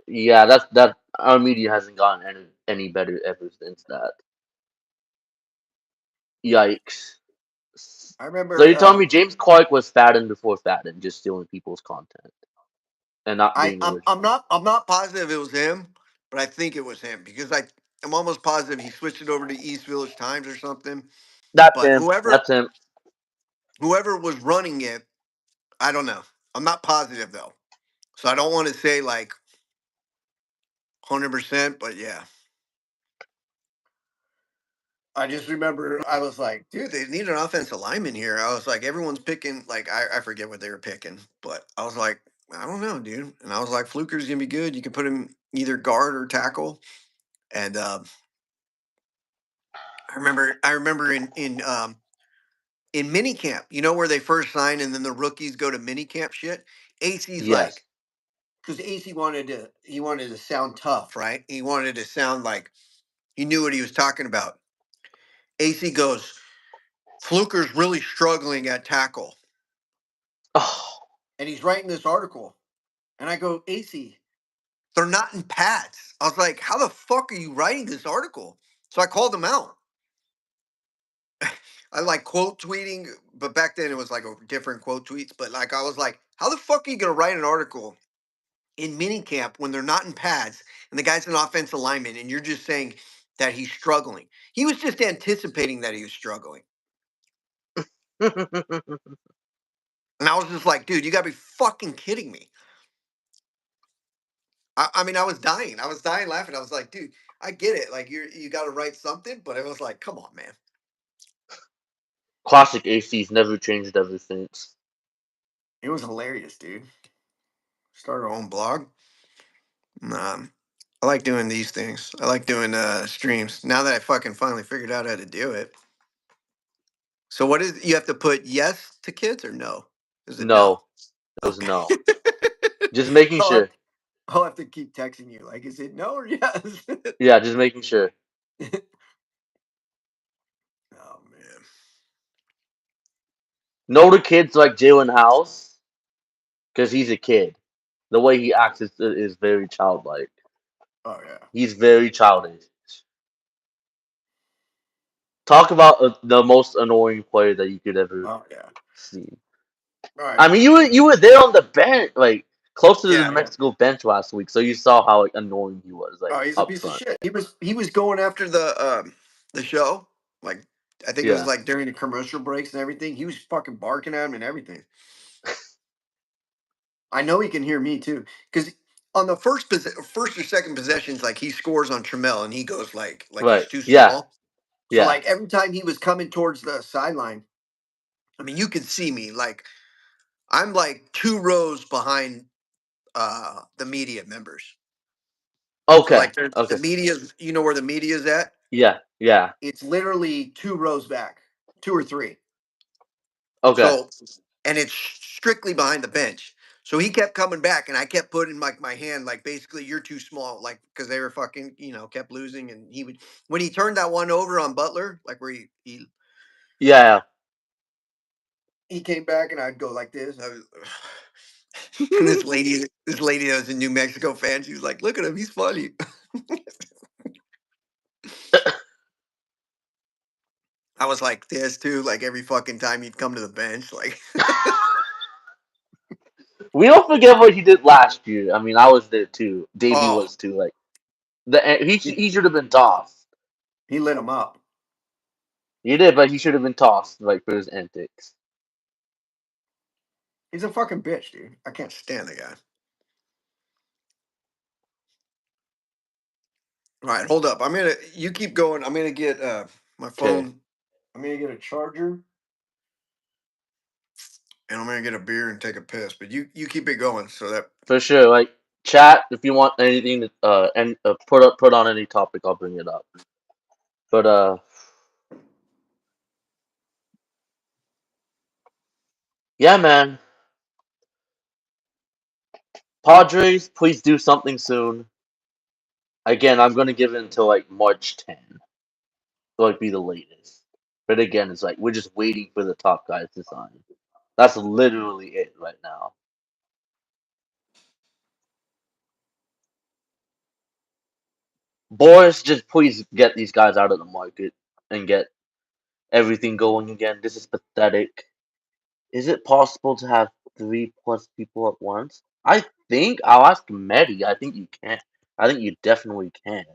Yeah, that. Our media hasn't gotten any better ever since that. Yikes. I So remember you're telling me James Clark was Fadden before Fadden, just stealing people's content and not I being I'm, original. I'm not I'm not positive it was him, but I think it was him because I'm almost positive he switched it over to East Village Times or something. That's But him. whoever That's him. whoever was running it, I don't know. I'm not positive though, so I don't want to say like 100%. But yeah, I just remember I was like, dude, they need an offensive lineman here. I was like, everyone's picking like I forget what they were picking, but I was like, I don't know, dude. And I was like, Fluker's gonna be good. You can put him either guard or tackle. And I remember in mini camp, you know where they first sign and then the rookies go to mini camp shit. AC's Yes. like, because AC wanted to sound tough, right? He wanted to sound like he knew what he was talking about. AC goes, Fluker's really struggling at tackle, Oh, and he's writing this article, and I go, AC, they're not in pads. I was like, how the fuck are you writing this article? So I called him out. I like quote tweeting, but back then it was like a different quote tweets. But like I was like, how the fuck are you gonna write an article in minicamp when they're not in pads and the guy's an offensive lineman and you're just saying that he's struggling. He was just anticipating that he was struggling. And I was just like, dude, you gotta be fucking kidding me. I mean, I was dying. I was dying laughing. I was like, dude, I get it. Like you gotta write something, but it was like, come on, man. Classic AC's never changed ever since. It was hilarious, dude. Start our own blog. Um, I like doing these things. I like doing streams. Now that I fucking finally figured out how to do it. So what is you have to put yes to kids or no? Is it no? No, it was Okay. no. Just making I'll, have, sure. I'll have to keep texting you. Like, is it no or yes? Yeah, just making sure. Oh man. No to kids like Jalen House, because he's a kid. The way he acts is very childlike. Oh yeah. He's very childish. Talk about the most annoying player that you could ever Oh yeah. see. All right. I mean, you were there on the bench, like close to the Yeah, New yeah. Mexico bench last week, so you saw how like annoying he was, like Oh, he's a up piece of front. shit. He was going after the show. Like I think it was Yeah. like during the commercial breaks and everything. He was fucking barking at him and everything. I know he can hear me too, because on the first or second possessions, like he scores on Trammell and he goes like he's Right. too Yeah. small. So Yeah. like every time he was coming towards the sideline, I mean you could see me like I'm like 2 rows behind the media members. So Okay. like there's the Okay. media, you know where the media is at? Yeah. Yeah. It's literally 2 rows back, two or three. Okay. So, and it's strictly behind the bench. So he kept coming back, and I kept putting like my hand, like basically you're too small, like because they were fucking, kept losing, and he would when he turned that one over on Butler, like where Yeah. he came back, and I'd go like this. And this lady that was in New Mexico fan, she was like, "Look at him, he's funny." I was like this too, like every fucking time he'd come to the bench, like, We don't forget what he did last year. I mean, I was there too. Davey oh, was too. Like he, he should have been tossed. he lit him up. He did, but he should have been tossed like for his antics. He's a fucking bitch, dude. I can't stand the guy. All right, hold up. You keep going. I'm gonna get my Okay, phone. I'm gonna get a charger and I'm gonna get a beer and take a piss. But you keep it going so that for sure. Like chat if you want anything to and put on any topic, I'll bring it up. But yeah, man. Padres, please do something soon. Again, I'm gonna give it until like March 10. Like be the latest. But again, it's like we're just waiting for the top guys to sign. That's literally it right now. Boris, just please get these guys out of the market and get everything going again. This is pathetic. Is it possible to have 3+ people at once? I think I'll ask Medi. I think you can. I think you definitely can.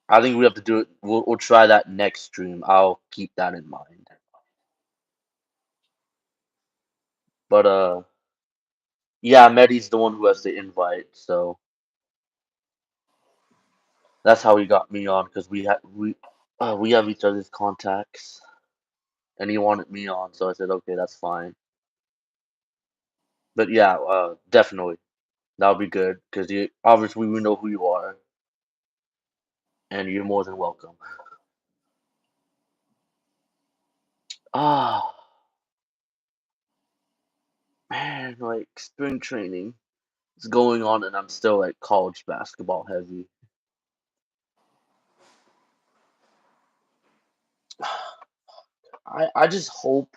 I think we have to do it. We'll try that next stream. I'll keep that in mind. But yeah, Medi's the one who has the invite, so that's how he got me on because we have each other's contacts, and he wanted me on, so I said okay, that's fine. But yeah, definitely that'll be good because you obviously we know who you are, and you're more than welcome. Ah, man, like spring training is going on, and I'm still like college basketball heavy. I just hope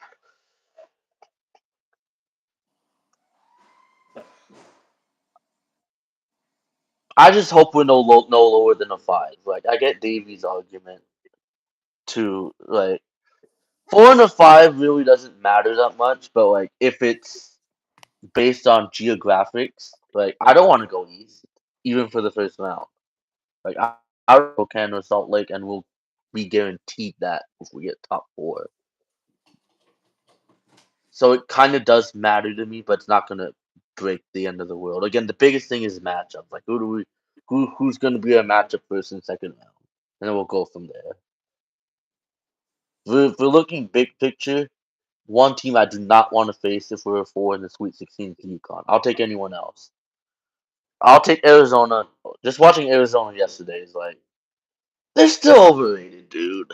we're no lower than a 5. Like I get Davey's argument to like 4 and a 5 really doesn't matter that much, but like if it's based on geographics, like I don't want to go east, even for the first round. Like I would go Canada, Salt Lake, and we'll be guaranteed that if we get top four. So it kind of does matter to me, but it's not gonna break the end of the world. Again, the biggest thing is matchups. Like who's gonna be our matchup first and second round, and then we'll go from there. If we're looking big picture, one team I do not want to face if we're a four in the Sweet 16 is UConn. I'll take anyone else. I'll take Arizona. Just watching Arizona yesterday is like they're still overrated, dude.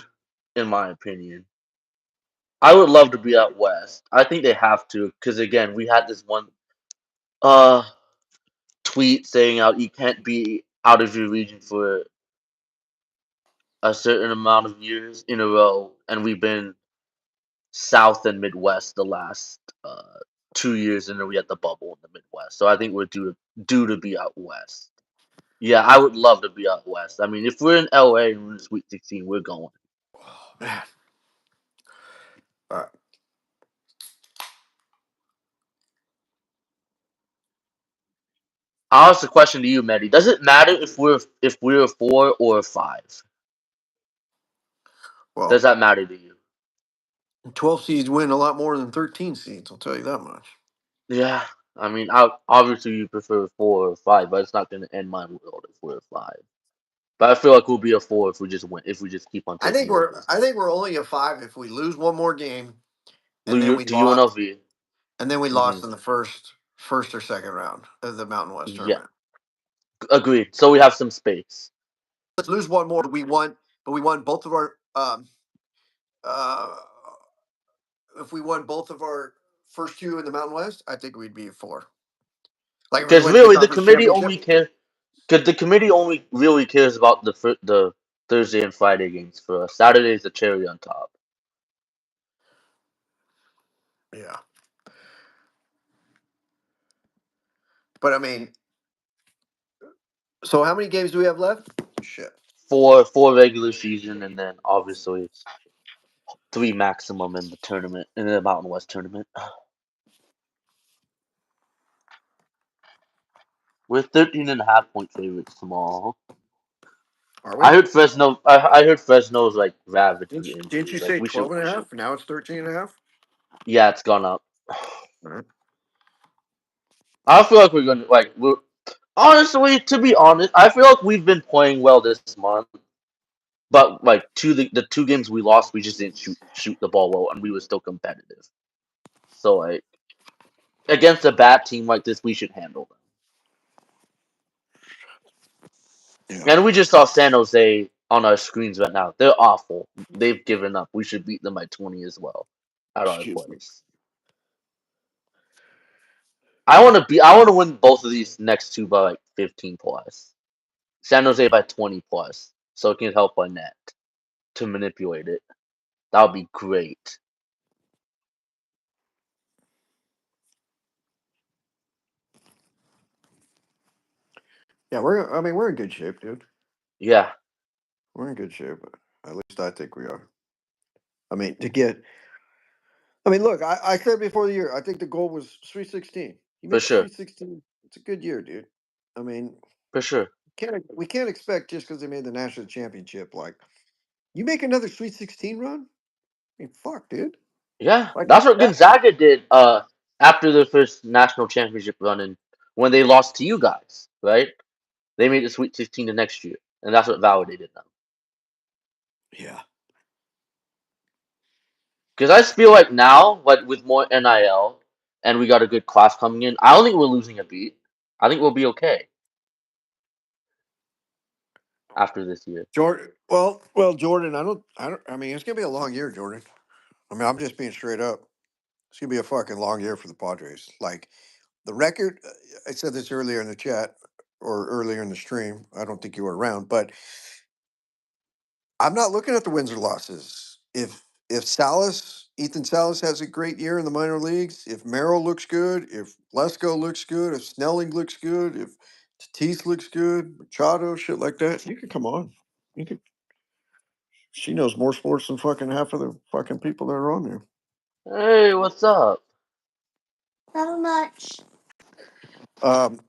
In my opinion, I would love to be out west. I think they have to because again, we had this one uh tweet saying out you can't be out of your region for a certain amount of years in a row, and we've been South and Midwest the last 2 years, and then we had the bubble in the Midwest. So I think we're due to be out west. Yeah, I would love to be out west. I mean, if we're in LA and we're in Sweet 16, we're going. Oh, man. All right. I'll ask the question to you, Medi. Does it matter if we're a four or a five? Does Well, that matter to you? 12 seeds win a lot more than 13 seeds. I'll tell you that much. Yeah, I mean, obviously you prefer a four or a five, but it's not going to end my world if we're a five. But I feel like we'll be a four if we just win, if we just keep on taking losses. I think we're only a 5 if we lose one more game and then we To lost UNLV. Hmm. in the first or second round of the Mountain West Yeah, tournament. agreed. So we have some space. Let's lose one more. But we won both of our uh if we won both of our first two in the Mountain West, I think we'd be a 4. Like if we Because went to the really, conference championship. the committee only really cares about the Thursday and Friday games for us. Saturday is the cherry on top. Yeah. But I mean, so how many games do we have left? Shit. Four regular season, and then obviously three maximum in the tournament in the Mountain West tournament. We're 13.5 point favorites tomorrow. Are we? I heard Fresno's like ravaged with Didn't you injuries. Like say we should. 12 and a half? Now it's 13 and a half? Yeah, it's gone up. All right. I feel like we're gonna like we're honestly, to be honest, I feel like we've been playing well this month. But like the 2 games we lost, we just didn't shoot the ball well, and we were still competitive. So like against a bad team like this, we should handle them. Yeah. And we just saw San Jose on our screens right now. They're awful. They've given up. We should beat them by 20 as well at our Excuse me. place. I want to win both of these next two by like 15 plus. San Jose by 20 plus, so it can help our net to manipulate it. That would be great. Yeah, we're in good shape, dude. Yeah, We're in good shape. At least I think we are. I mean, to get I mean, look, I said before the year, I think the goal was Sweet 16. You for make the sure, Sweet 16, it's a good year, dude. I mean, for sure. we can't expect just because they made the national championship, like you make another Sweet 16 run. I mean, fuck, dude. Yeah, Like that's what that. Gonzaga did after their first national championship run and when they lost to you guys, right? They made the Sweet 16 the next year, and that's what validated them. Yeah. Because I feel like now, like with more NIL and we got a good class coming in, I don't think we're losing a beat. I think we'll be okay after this year. Jordan. Jordan. I don't. I mean, it's gonna be a long year, Jordan. I mean, I'm just being straight up. It's gonna be a fucking long year for the Padres. Like the record. I said this earlier in the chat or earlier in the stream. I don't think you were around, but I'm not looking at the wins or losses. If Ethan Salas has a great year in the minor leagues, if Merrill looks good, if Lesko looks good, if Snelling looks good, if Tatis looks good, Machado, shit like that, you can come on. You could. She knows more sports than fucking half of the fucking people that are on there. Hey, what's up? How much? Um,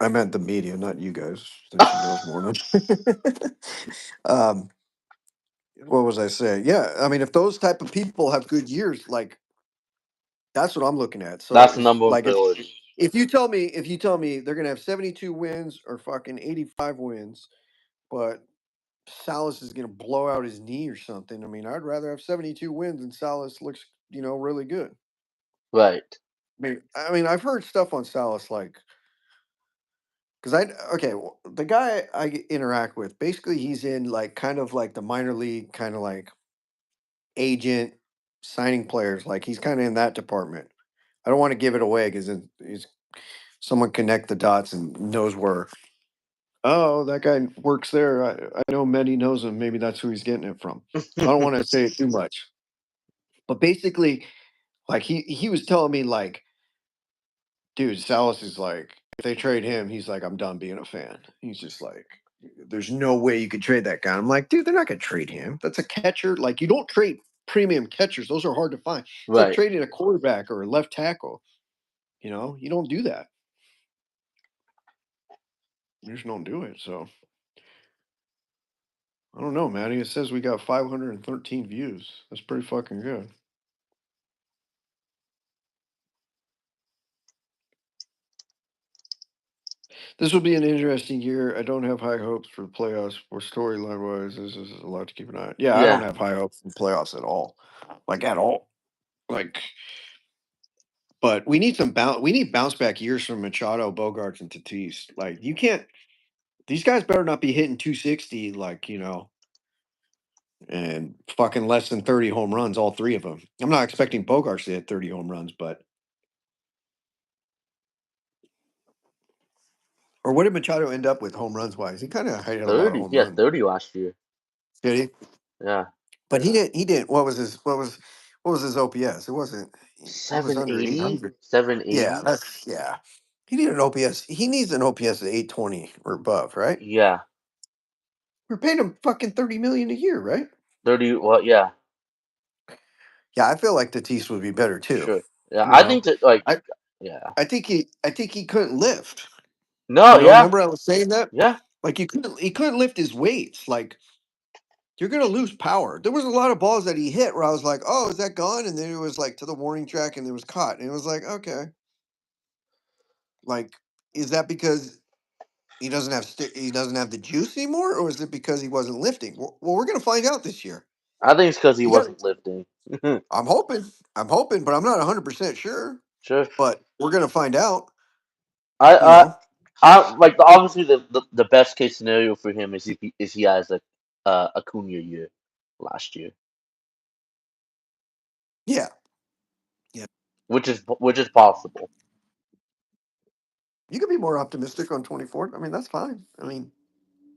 I meant the media, not you guys. Think she knows more than. um, what was I saying? Yeah, I mean, if those type of people have good years, like that's what I'm looking at. So That's the if number one like priority. if you tell me they're gonna have 72 wins or fucking 85 wins, but Salas is gonna blow out his knee or something. I mean, I'd rather have 72 wins and Salas looks, really good. Right. I mean, I've heard stuff on Salas like because the guy I interact with, basically he's in like kind of like the minor league kind of like agent signing players. Like he's kind of in that department. I don't want to give it away because he's someone connect the dots and knows where. Oh, that guy works there. I know Medi knows him. Maybe that's who he's getting it from. I don't want to say it too much, but basically, like he was telling me like, dude, Salas is like, if they trade him, he's like, I'm done being a fan. He's just like, there's no way you could trade that guy. I'm like, dude, they're not gonna trade him. That's a catcher. Like, you don't trade premium catchers. Those are hard to find. It's like Right. trading a quarterback or a left tackle. You don't do that. You just don't do it. So I don't know, Matty. It says we got 513 views. That's pretty fucking good. This will be an interesting year. I don't have high hopes for the playoffs or storyline wise. This is a lot to keep an eye on. Yeah, I don't Yeah. have high hopes in playoffs at all. Like at all. Like, but we need some bounce. We need bounce back years from Machado, Bogarts, and Tatis. Like, you can't. These guys better not be hitting 260. Like, and fucking less than 30 home runs. All three of them. I'm not expecting Bogarts to hit 30 home runs, but or what did Machado end up with home runs wise? He kind of had a lot of 30. home Yeah, runs. 30 last year. Did he? Yeah. But he didn't. He didn't. What was his OPS? It wasn't. It was under 780. 800. Yeah, 780. that's yeah. He needed an OPS. He needs an OPS at 820 or above, right? Yeah. We're paying him fucking 30 million a year, right? 30. Well, yeah. Yeah, I feel like Tatis would be better too. Sure. Yeah. You I know, think that, like, I yeah. I think he couldn't lift. No, yeah. Remember I was saying that? Yeah. Like he couldn't lift his weights. Like you're gonna lose power. There was a lot of balls that he hit where I was like, oh, is that gone? And then it was like to the warning track and it was caught. And it was like, okay. Like, is that because he doesn't have the juice anymore, or is it because he wasn't lifting? Well, we're gonna find out this year. I think it's because he He got. wasn't lifting. I'm hoping, but I'm not 100% sure. Sure. But we're gonna find out. I, You I, know. I like obviously the best case scenario for him is he has a Acuna year last year, Yeah. Yeah. which is possible. You could be more optimistic on 24th. I mean, that's fine. I mean,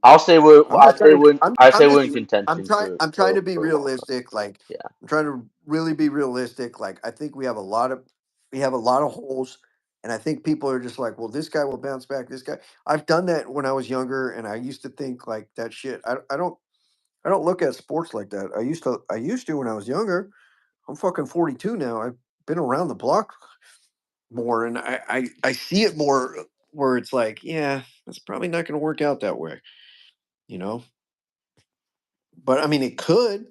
I'll say we're I'm just trying to. I say I'm we're just. in contention for I'm trying for to be for a wild card. realistic. Like, Yeah. I'm trying to really be realistic. Like, I think we have a lot of holes, and I think people are just like, well, this guy will bounce back. This guy. I've done that when I was younger, and I used to think like that shit. I don't look at sports like that. I used to when I was younger. I'm fucking 42 now. I've been around the block more, and I see it more where it's like, yeah, it's probably not going to work out that way, you know. But I mean, it could.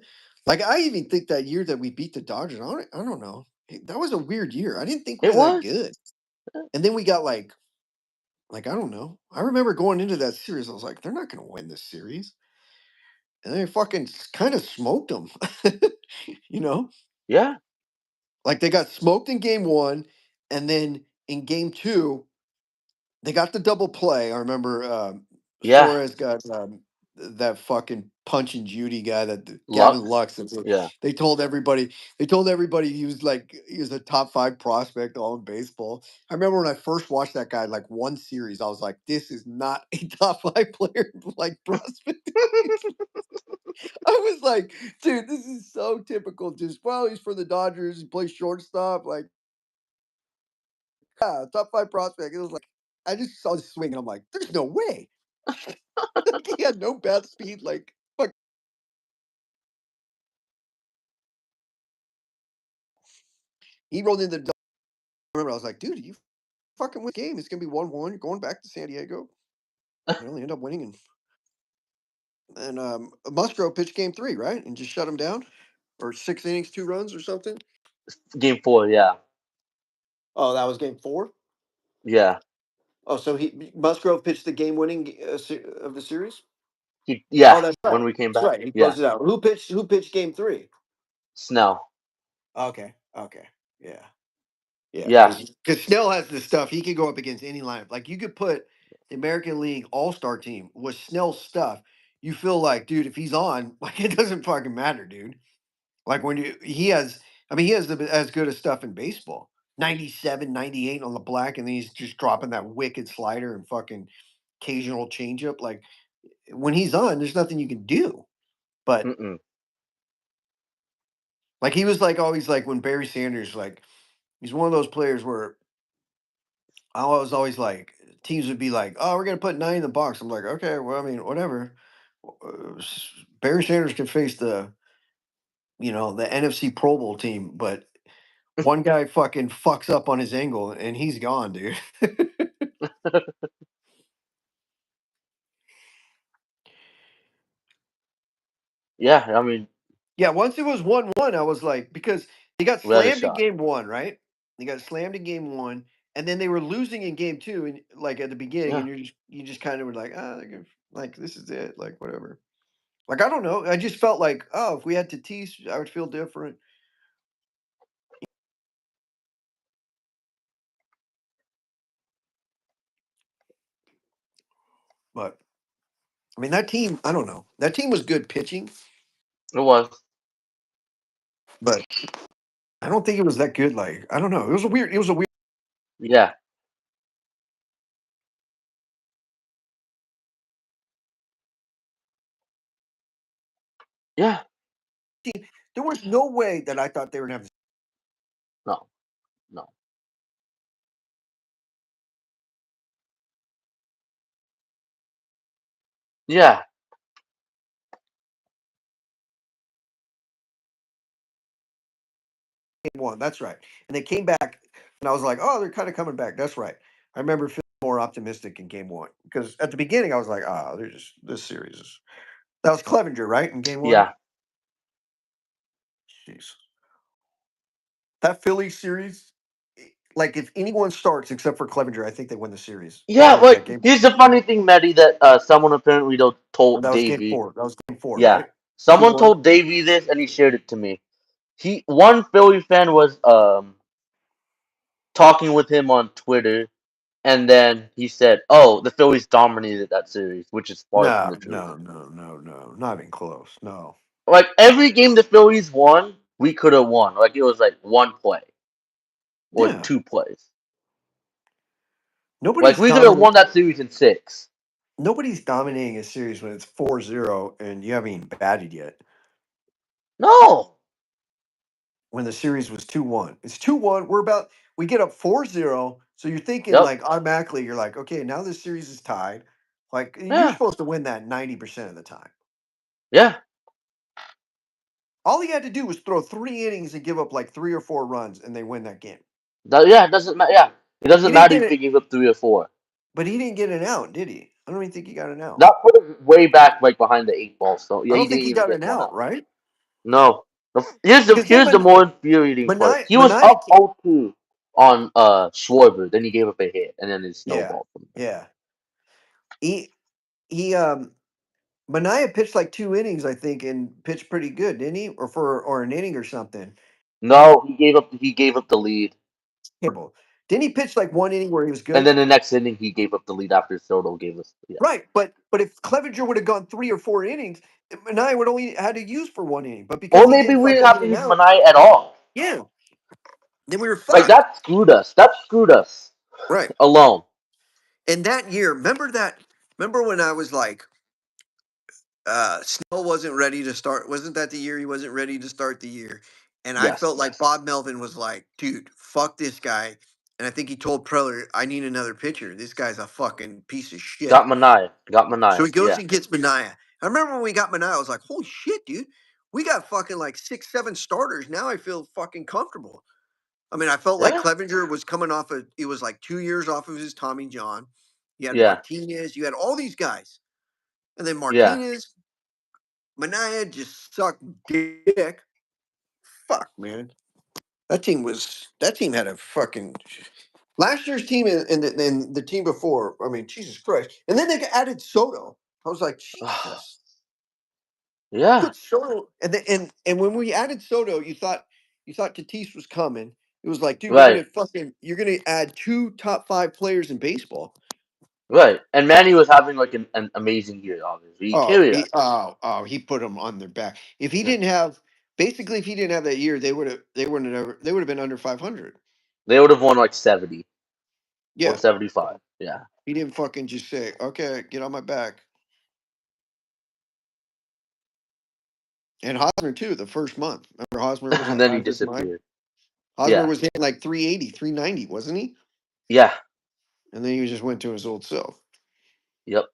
Like I even think that year that we beat the Dodgers, I don't know. That was a weird year. I didn't think we It were that was. good, and then we got like I don't know. I remember going into that series. I was like, they're not going to win this series, and they fucking kind of smoked them. you know, Yeah. like they got smoked in game one, and then in game two, they got the double play. I remember Yeah. Suarez got that fucking punch and Judy guy Gavin Lux. Lux. Yeah. They told everybody. They told everybody he was a top five prospect all in baseball. I remember when I first watched that guy like one series, I was like, this is not a top five player like prospect. I was like, dude, this is so typical. Just well, he's for the Dodgers. He plays shortstop. Like, yeah, top five prospect. It was like I just saw the swing, and I'm like, there's no way. Like, he had no bat speed. Like, fuck. He rolled into the. I remember I was like, dude, you fucking win this game. It's gonna be 1-1. You're going back to San Diego. Well, they end up winning, and Musgrove pitched game three, right, and just shut him down, or 6 innings, 2 runs, or something. Game 4, yeah. Oh, that was game four. Yeah. Oh, so he Musgrove pitched the game winning of the series. Yeah, Oh, that's right. when we came That's back. right. He Yeah. closed it out. Who pitched game three? Snell. Okay. Okay. Yeah. Yeah. Yeah. Because Snell has this stuff. He could go up against any lineup. Like you could put the American League All Star team with Snell's stuff. You feel like, dude, if he's on, like it doesn't fucking matter, dude. Like when he has, I mean, he has as good as stuff in baseball. 97, 98 on the black, and then he's just dropping that wicked slider and fucking occasional changeup. Like when he's on, there's nothing you can do. But Mm-mm. like he was like always like when Barry Sanders, like he's one of those players where I was always like teams would be like, "Oh, we're gonna put 9 in the box." I'm like, "Okay, well, I mean, whatever." Barry Sanders can face the NFC Pro Bowl team, but one guy fucking fucks up on his angle and he's gone, dude. Yeah, I mean, Yeah, once it was 1-1, I was like, because they got we had a slammed in shot. game one, right? They got slammed in game one, and then they were losing in game two, and like at the beginning, Yeah. and you just kind of were like, like this is it, like whatever. Like I don't know, I just felt like, oh, if we had Tatis, I would feel different. But I mean, that team, I don't know, that team was good pitching, It was. but I don't think it was that good. Like I don't know, it was a weird. Yeah. Yeah. Team. There was no way that I thought they were gonna have. No. No. Yeah. Game one. That's right. And they came back, and I was like, oh, they're kind of coming back. That's right. I remember feeling more optimistic in game one because at the beginning I was like, they're just this series is. That was Clevenger, right? In game one. Yeah. Jeez, that Philly series. Like if anyone starts except for Clevenger, I think they win the series. Yeah, That like game. here's the funny thing, Maddie, that someone apparently Or told that was game Davey. four. That was game four, Yeah. right? Two Someone one. told Davey this and he shared it to me. One Philly fan was talking with him on Twitter, and then he said, "Oh, the Phillies dominated that series," which is far from No, the truth. no, no, no, no. Not even close. No. Like every game the Phillies won, we could have won. Like it was like one play or Yeah. two plays. Like Nobody's we could have dominating. won that series in 6. Nobody's dominating a series when it's 4-0 and you haven't even batted yet. No. When the series was 2-1. It's 2-1. We get up 4-0. So you're thinking Yep. like automatically you're like, okay, now this series is tied. Like you're Yeah. supposed to win that 90% of the time. Yeah. All he had to do was throw 3 innings and give up like 3 or 4 runs and they win that game. Yeah. It doesn't matter. Yeah. It He doesn't didn't matter get if he it, gave up 3 or 4. but he didn't get an out, did he? I don't even think he got an out. That put us way back, like behind the 8 ball. So I yeah, he don't think didn't he even got get an one out, out. right? No. Here's the Because then more infuriating part. He was Mania, up 0-2 on Schwarber. Then he gave up a hit, and then it yeah, snowballed from there. yeah. He he Mania pitched like 2 innings, I think, and pitched pretty good, didn't he? Or an inning or something. No, he gave up. He gave up the lead, Terrible. Didn't he pitch like 1 inning where he was and good? then the next inning he gave up the lead after Soto gave us. Yeah. Right, but if Clevenger would have gone 3 or 4 innings, Mania would only had to use for 1 inning. But because Or he maybe didn't we didn't fucking have get to an use out, Manai at all. yeah, then we were Like fucked. that screwed us. That screwed us Right. alone. And that year, remember that? Remember when I was like, Snell wasn't ready to start. Wasn't that the year he wasn't ready to start the year? And I felt Yes. like Bob Melvin was like, dude, fuck this guy. And I think he told Preller, I need another pitcher. This guy's a fucking piece of shit. Got Manai. Got So Manai. he goes Yeah. and gets Mania. I remember when we got Mania, I was like, holy shit, dude. We got fucking like 6, 7 starters. Now I feel fucking comfortable. I mean, I felt like Yeah, Clevenger was coming off of, it was like 2 years off of his Tommy John. You had yeah, Martinez, you had all these guys. And then yeah. Martinez, Mania just sucked dick. Fuck, man. That team had a fucking last year's team and the team before. I mean, Jesus Christ. And then they added Soto. I was like, Jesus. Yeah, Put Soto and when we added Soto, you thought Tatis was coming. It was like, dude, right, you're gonna add two top five players in baseball. right. And Manny was having like an amazing year. Obviously, he carried us. He put them on their back. If he Yeah. didn't have basically if he didn't have that year, they would have been under 500. They would have won like 70 or Yeah, 75. Yeah, he didn't fucking just say, "Okay, get on my back." And Hosmer too. The first month, remember Hosmer was and then out he of his mind. disappeared. Hosmer Yeah, was hitting like 380, 390, wasn't he? yeah, And then he just went to his old self. yep.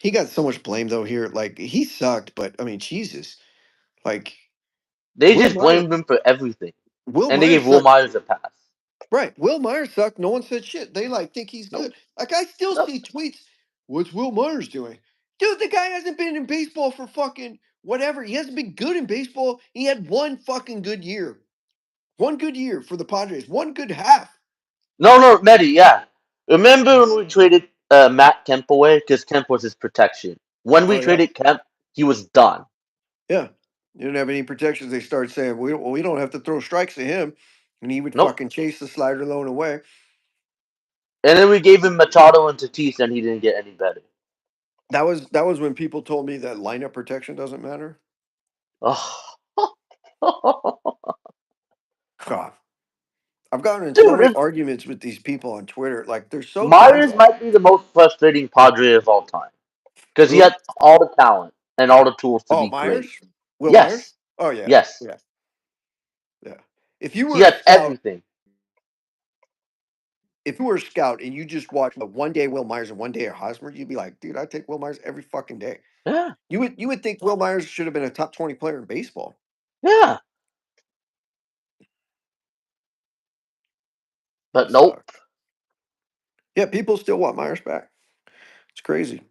He got so much blame though here. Like he sucked, but I mean, Jesus. Like They Will just Myers, blamed him for everything, Will and they gave Myers Will sucked. Myers a pass. Right. Will Myers sucked. No one said shit. They like think he's Nope, good. Like I still nope. see tweets. What's Will Myers doing? Dude, the guy hasn't been in baseball for fucking whatever. He hasn't been good in baseball. He had one fucking good year. One good year for the Padres. One good half. No, no, Medi, yeah. Remember when we traded Matt Kemp away? Because Kemp was his protection. When we Oh yeah. traded Kemp, he was done. Yeah. You didn't have any protections. They started saying, we don't have to throw strikes at him. And he would Nope. fucking chase the slider loan away. And then we gave him Machado and Tatis, and he didn't get any better. That was when people told me that lineup protection doesn't matter. Oh. God. I've gotten in so Dude, many if arguments with these people on Twitter. Like they're so Myers dumb. might be the most frustrating Padre of all time. Because he Who? had all the talent and all the tools to Oh, be Myers? great. Will Myers? Yes. Oh yeah. Yes. Yeah. Yeah. If you He were a had scout, everything. if you were a scout and you just watched one day Will Myers and one day Hosmer, you'd be like, dude, I'd take Will Myers every fucking day. Yeah. You would think Will Myers should have been a top 20 player in baseball. Yeah. But nope. Sucks. Yeah, people still want Myers back. It's crazy.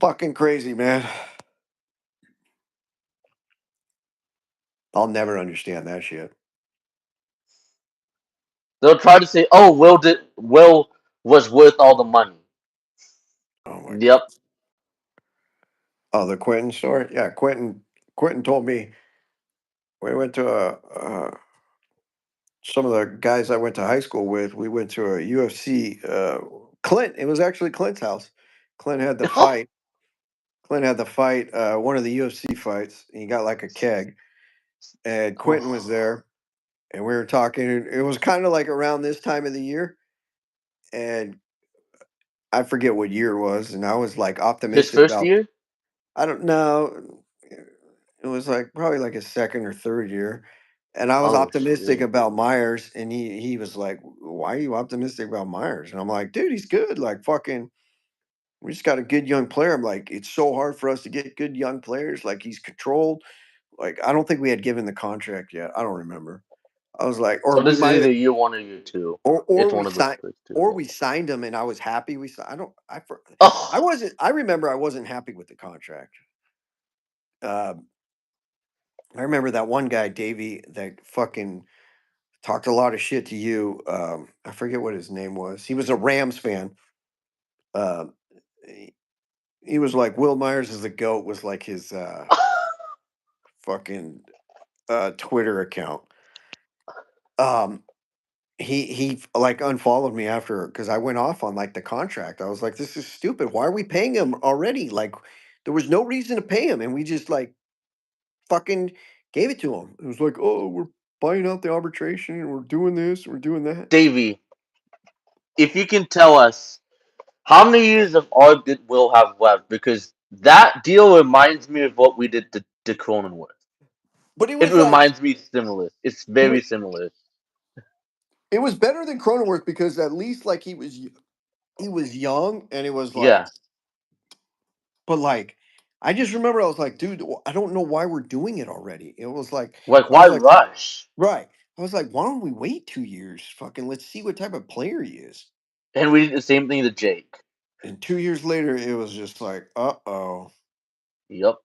Fucking crazy, man. I'll never understand that shit. They'll try to say, "Oh, Will was worth all the money." Oh my god. Yep. Oh, the Quentin story? Yeah, Quentin told me we went to some of the guys I went to high school with, we went to a UFC. Clint, it was actually Clint's house. Clint had the fight. Clint had the fight, one of the UFC fights. And he got like a keg, and Quentin was there, and we were talking. And it was kind of like around this time of the year, and I forget what year it was, and I was like His optimistic first about. year. I don't know. It was like probably like a second or third year. And I was Oh optimistic shit. about Myers, and he was like, "Why are you optimistic about Myers?" And I'm like, "Dude, he's good. Like fucking, we just got a good young player." I'm like, "It's so hard for us to get good young players. Like he's controlled. Like I don't think we had given the contract yet. I don't remember. I was like, or So we this is might have, either year one or year two. or It's we one of the signed, first two. or Yeah. we signed him, and I was happy. I don't, I Oh, wasn't. I remember I wasn't happy with the contract. Uh, I remember that one guy, Davey, that fucking talked a lot of shit to you. I forget what his name was. He was a Rams fan. Um, he, he was like Will Myers is the goat was like his fucking Twitter account. Um, he like unfollowed me after because I went off on like the contract. I was like, this is stupid. Why are we paying him already? Like there was no reason to pay him, and we just like fucking gave it to him. It was like, oh, we're buying out the arbitration, and we're doing this, we're doing that. Davey, if you can tell us how many years of art did Will have left, because that deal reminds me of what we did to Cronenworth. But it It was like reminds me similar. It's it very was similar. it was better than Cronenworth because at least like he was young and it was like Yeah. but like I just remember I was like, dude, I don't know why we're doing it already. It was like, Like, I why was like, rush? right. I was like, why don't we wait 2 years? Fucking, let's see what type of player he is. And we did the same thing to Jake. And 2 years later, it was just like, uh-oh. Yep.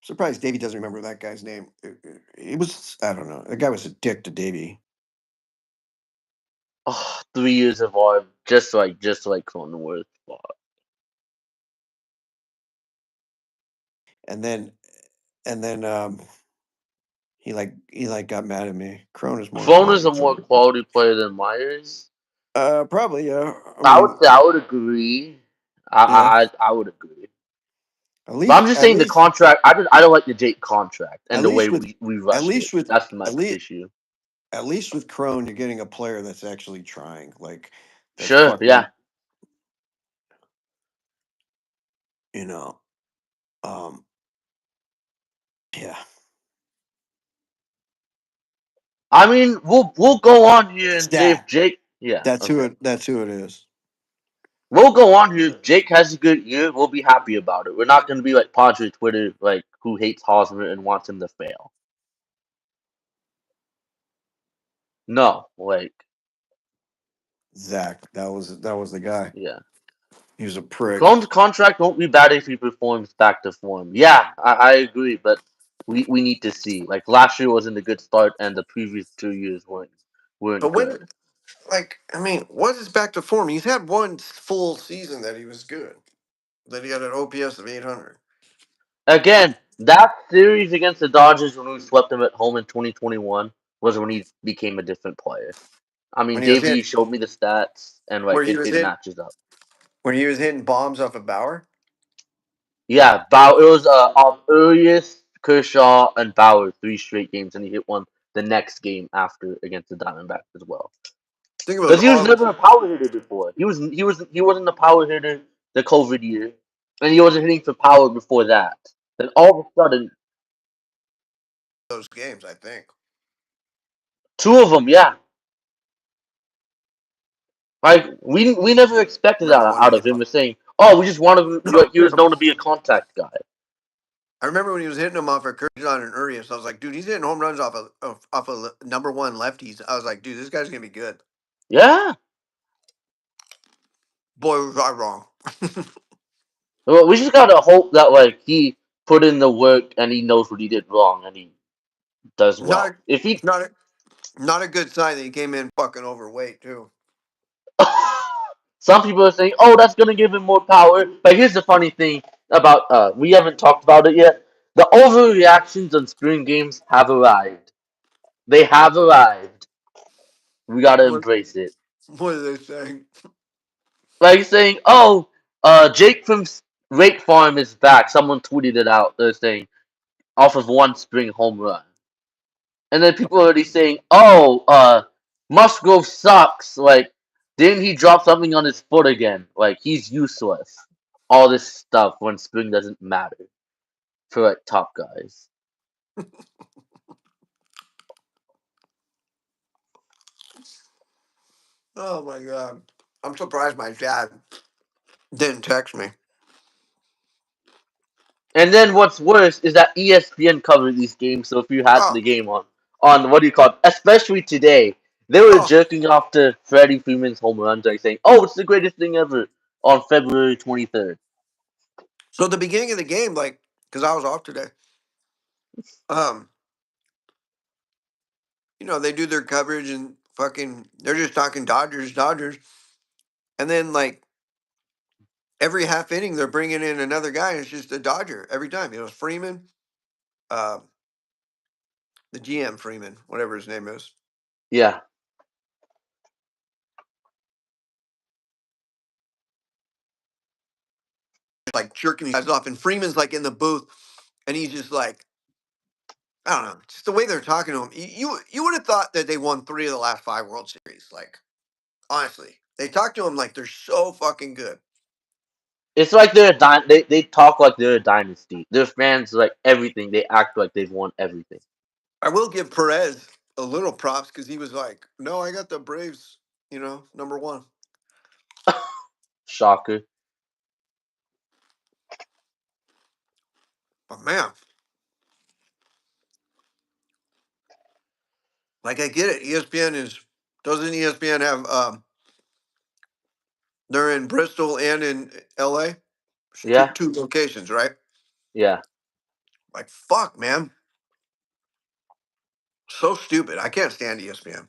Surprised Davey doesn't remember that guy's name. It was, I don't know. The guy was a dick to Davey. Oh, 3 years of our just like Cronenworth. And then, and then, he got mad at me. Crone is more Phone is quality a more player. quality player than Myers. Probably, yeah. I I would mean, say I would agree. yeah. I would agree. At But I'm least, just at saying the least, contract. I don't like the Jake contract and at the way least with, we at rushed it. least with, That's my at least, issue. at least with Crone, you're getting a player that's actually trying. Like, that's Sure, fucking, yeah. you know, um, yeah. I mean, we'll go on here and say if Stat. Jake. Yeah, That's who okay. it. That's who it is. We'll go on here. If Jake has a good year, we'll be happy about it. We're not going to be like Padre Twitter, like who hates Hosmer and wants him to fail. No, like Zach. That was the guy. yeah. He was a prick. Crohn's contract won't be bad if he performs back to form. Yeah, I agree, but we need to see. Like last year wasn't a good start, and the previous 2 years weren't But good. when, like, I mean, what is back to form? He's had one full season that he was good. That he had an OPS of 800. Again, that series against the Dodgers when we swept them at home in 2021 was when he became a different player. I mean, When he was Davey hit, showed me the stats, and like where he was it hit, matches up. when he was hitting bombs off of Bauer. Yeah, It was off earliest Kershaw and Bauer 3 straight games, and he hit one the next game after against the Diamondbacks as well. I think it was Because he was August. never a power hitter before. He wasn't a power hitter the COVID year, and he wasn't hitting for power before that. Then all of a sudden, Those games, I think. two of them, yeah. Like we never expected Remember that one out he of hit. him. We're saying, oh, we just wanted No, he was known to be a contact guy. I remember when he was hitting them off of Kershaw and Urias. I was like, dude, he's hitting home runs off of number one lefties. I was like, dude, this guy's gonna be good. Yeah. Boy, was I wrong. Well, we just gotta hope that like he put in the work and he knows what he did wrong and he does Not well. a, If he not a, not a good sign that he came in fucking overweight too. some people are saying, "Oh, that's gonna give him more power." But here's the funny thing about we haven't talked about it yet. The overreactions on spring games have arrived. They have arrived. We gotta What embrace it. what are they saying? Like saying, "Oh, Jake from Rake Farm is back." Someone tweeted it out. They're saying off of one spring home run, and then people are already saying, "Oh, Musgrove sucks." Like, didn't he drop something on his foot again? Like, he's useless. All this stuff when spring doesn't matter for like top guys. Oh my god. I'm surprised my dad didn't text me. And then what's worse is that ESPN covered these games. So if you had Oh, the game on what do you call it, especially today, they were oh. jerking off to Freddie Freeman's home runs, like saying, "Oh, it's the greatest thing ever" on February 23rd. So at the beginning of the game, like, because I was off today, um, they do their coverage and fucking they're just talking Dodgers, Dodgers. And then like every half inning they're bringing in another guy and it's just a Dodger every time. It's Freeman, uh, the GM Freeman, whatever his name is. Yeah, Like jerking these guys off. And Freeman's like in the booth and he's just like, I don't know, just the way they're talking to him. You would have thought that they won 3 of the last 5 World Series. Like, honestly. They talk to him like they're so fucking good. it's like they talk like they're a dynasty. Their fans like everything. They act like they've won everything. I will give Perez a little props because he was like, "No, I got the Braves, number one." Shocker. But man, like I get it. ESPN is doesn't ESPN have they're in Bristol and in LA? It's two Yeah, two locations, right? yeah. Like fuck, man. So stupid. I can't stand ESPN.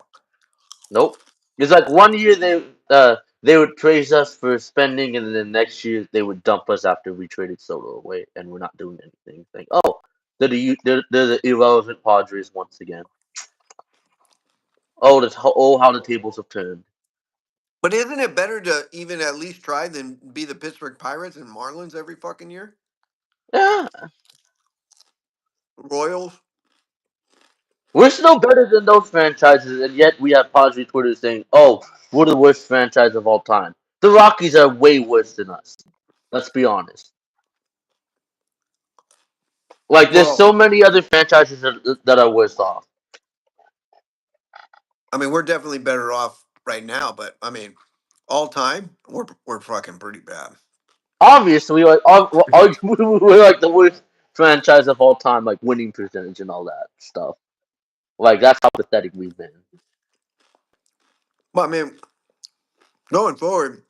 Nope. It's like one year they would praise us for spending, and then the next year they would dump us after we traded Soto away, and we're not doing anything. It's like, oh, they're the irrelevant Padres once again. Oh, how the tables have turned. But isn't it better to even at least try than be the Pittsburgh Pirates and Marlins every fucking year? Yeah, Royals? we're still better than those franchises, and yet we have Padre Twitter saying, "Oh, we're the worst franchise of all time." The Rockies are way worse than us. Let's be honest. Like, there's Well, so many other franchises that are worse off. I mean, we're definitely better off right now, but I mean, all time, we're fucking pretty bad. Obviously, like, we're like the worst franchise of all time, like winning percentage and all that stuff. Like, that's how pathetic we've been. But I mean, going forward,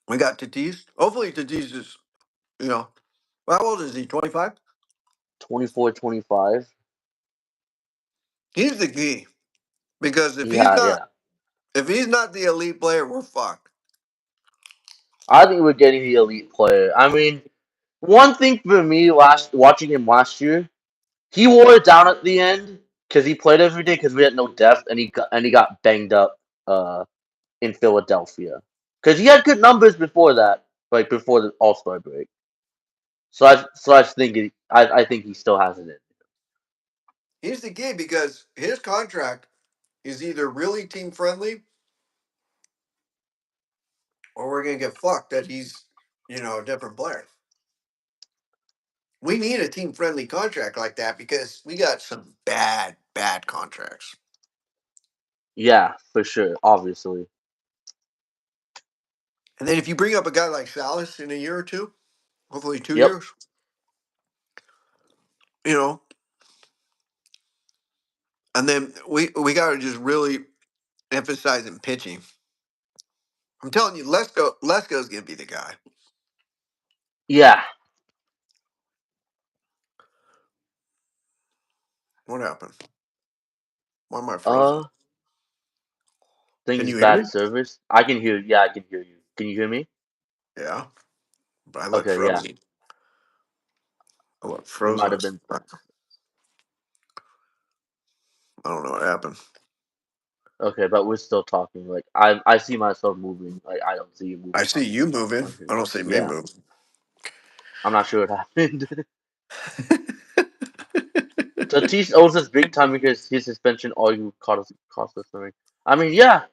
we got Tatis. Hopefully, Tatis is, you know, how old is he? 25? 24, 25. He's the key because Yeah. if he's not the elite player, we're fucked. I think we're getting the elite player. I mean, one thing for me watching him last year, he wore it down at the end because he played every day because we had no depth, and he got banged up in Philadelphia because he had good numbers before that, like before the All Star break. I think he still has it in. He's the key because his contract is either really team friendly or we're gonna get fucked that he's, a different player. We need a team friendly contract like that because we got some bad contracts. Yeah, for sure, obviously. And then if you bring up a guy like Salas in a year or two, hopefully two Yep. years, you know, and then we got to just really emphasize in pitching. I'm telling you, Lesko's gonna be the guy. Yeah. What happened? Why am I frozen? Uh, think Can it's you hear bad me? service. I can hear. Yeah, I can hear you. Can you hear me? Yeah, but I look Okay. Yeah. frozen. I look It might frozen. have been. I don't know what happened. Okay, but we're still talking. Like, I see myself moving. Like, I don't see you I moving see you moving. on here. I don't see me Yeah. moving. I'm not sure what happened. Tatis owes us big time because his suspension arguably cost us something. I mean, yeah,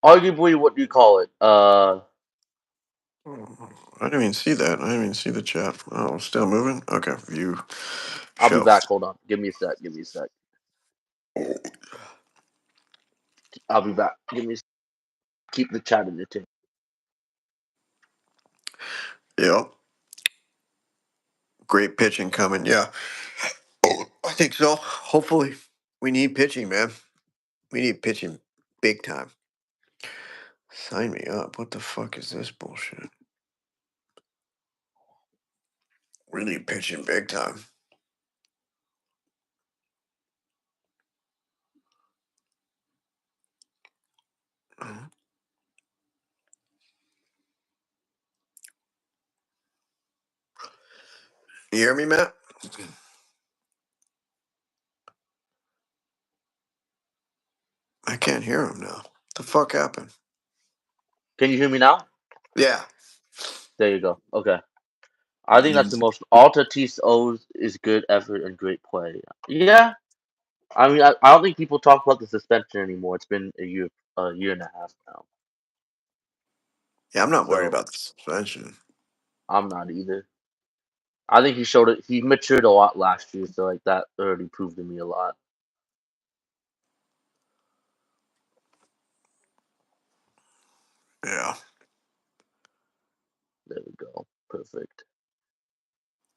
arguably, what do you call it? I didn't even see that. I didn't even see the chat. Oh, still moving? Okay, view I'll be show. back. Hold on. Give me a sec. Give me a sec. I'll be back. Give me. Keep the chat in the too. Yeah, great pitching coming. Yeah, I think so. Hopefully, we need pitching, man. We need pitching big time. Sign me up. What the fuck is this bullshit? We need pitching big time. Mhm. You hear me, Matt? I can't hear him now. What the fuck happened? Can you hear me now? Yeah. There you go. Okay. I think that's the most. All Tatis owes is good effort and great play. Yeah. I mean, I don't think people talk about the suspension anymore. It's been a year and a half now. Yeah, I'm not worried So about the suspension. I'm not either. I think he showed it. He matured a lot last year, so like that already proved to me a lot. Yeah. Perfect.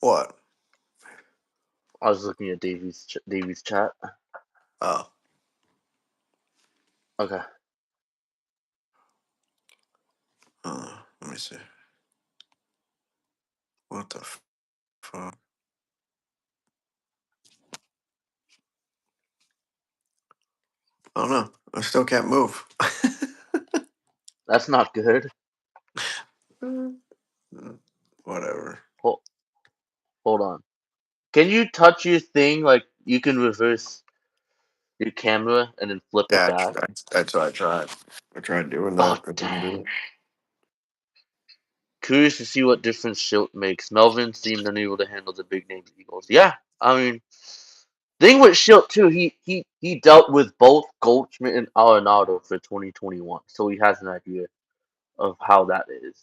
What? I was looking at Davies chat. Oh. Okay. Let me see. What the fuck? I don't know. I still can't move. That's not good. Whatever. Hold, hold on. Can you touch your thing like you can reverse your camera and then flip it Yeah, back? that's what I tried. I tried doing Oh that. I didn't dang. do it. Curious to see what difference Schilt makes. Melvin seemed unable to handle the big name Eagles. Yeah, I mean, thing with Schilt too, he dealt with both Goldschmidt and Arenado for 2021, so he has an idea of how that is.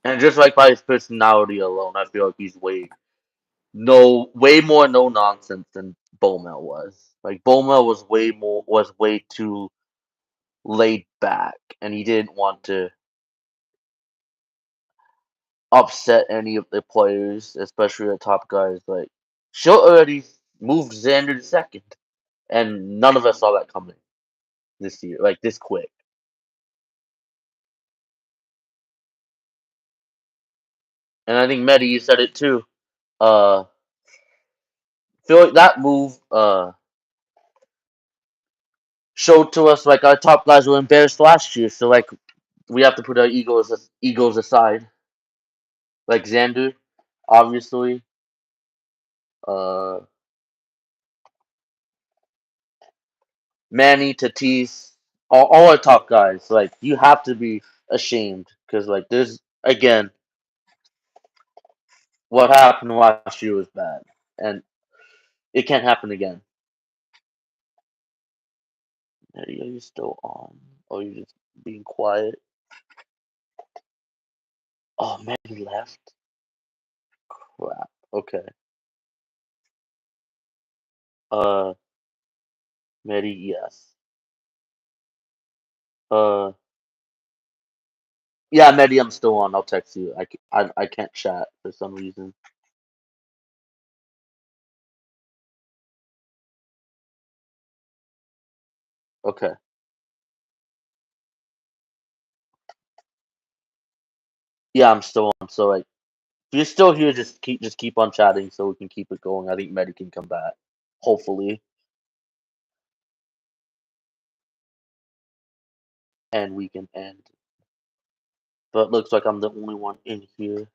And just like by his personality alone, I feel like he's way more no nonsense than Bomel was. Like Bomel was way too laid back, and he didn't want to upset any of the players, especially the top guys. Like Schilt already moved Xander to second, and none of us saw that coming this year, like this quick. And I think Medi, you said it too. Feel like that move showed to us like our top guys were embarrassed last year, so like we have to put our egos aside. Like Xander, obviously. Uh, Manny, Tatis, all our top guys. Like you have to be ashamed because like there's again what happened last year was bad, and it can't happen again. Manny, are you still on? Or are you just being quiet? Oh, Manny left. Crap. Okay. Uh, Medi, yes. Uh, yeah, Medi, I'm still on. I'll text you. I can't chat for some reason. Okay. Yeah, I'm still on. So like, if you're still here, just keep on chatting so we can keep it going. I think Medi can come back, hopefully, and we can end. But it looks like I'm the only one in here.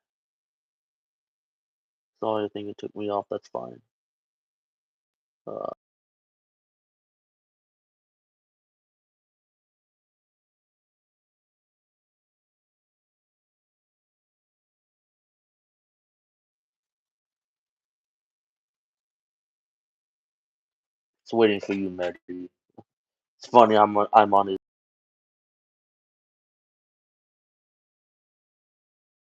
Sorry, I think it took me off. That's fine. Uh, it's waiting for you, Medi. It's funny. I'm on his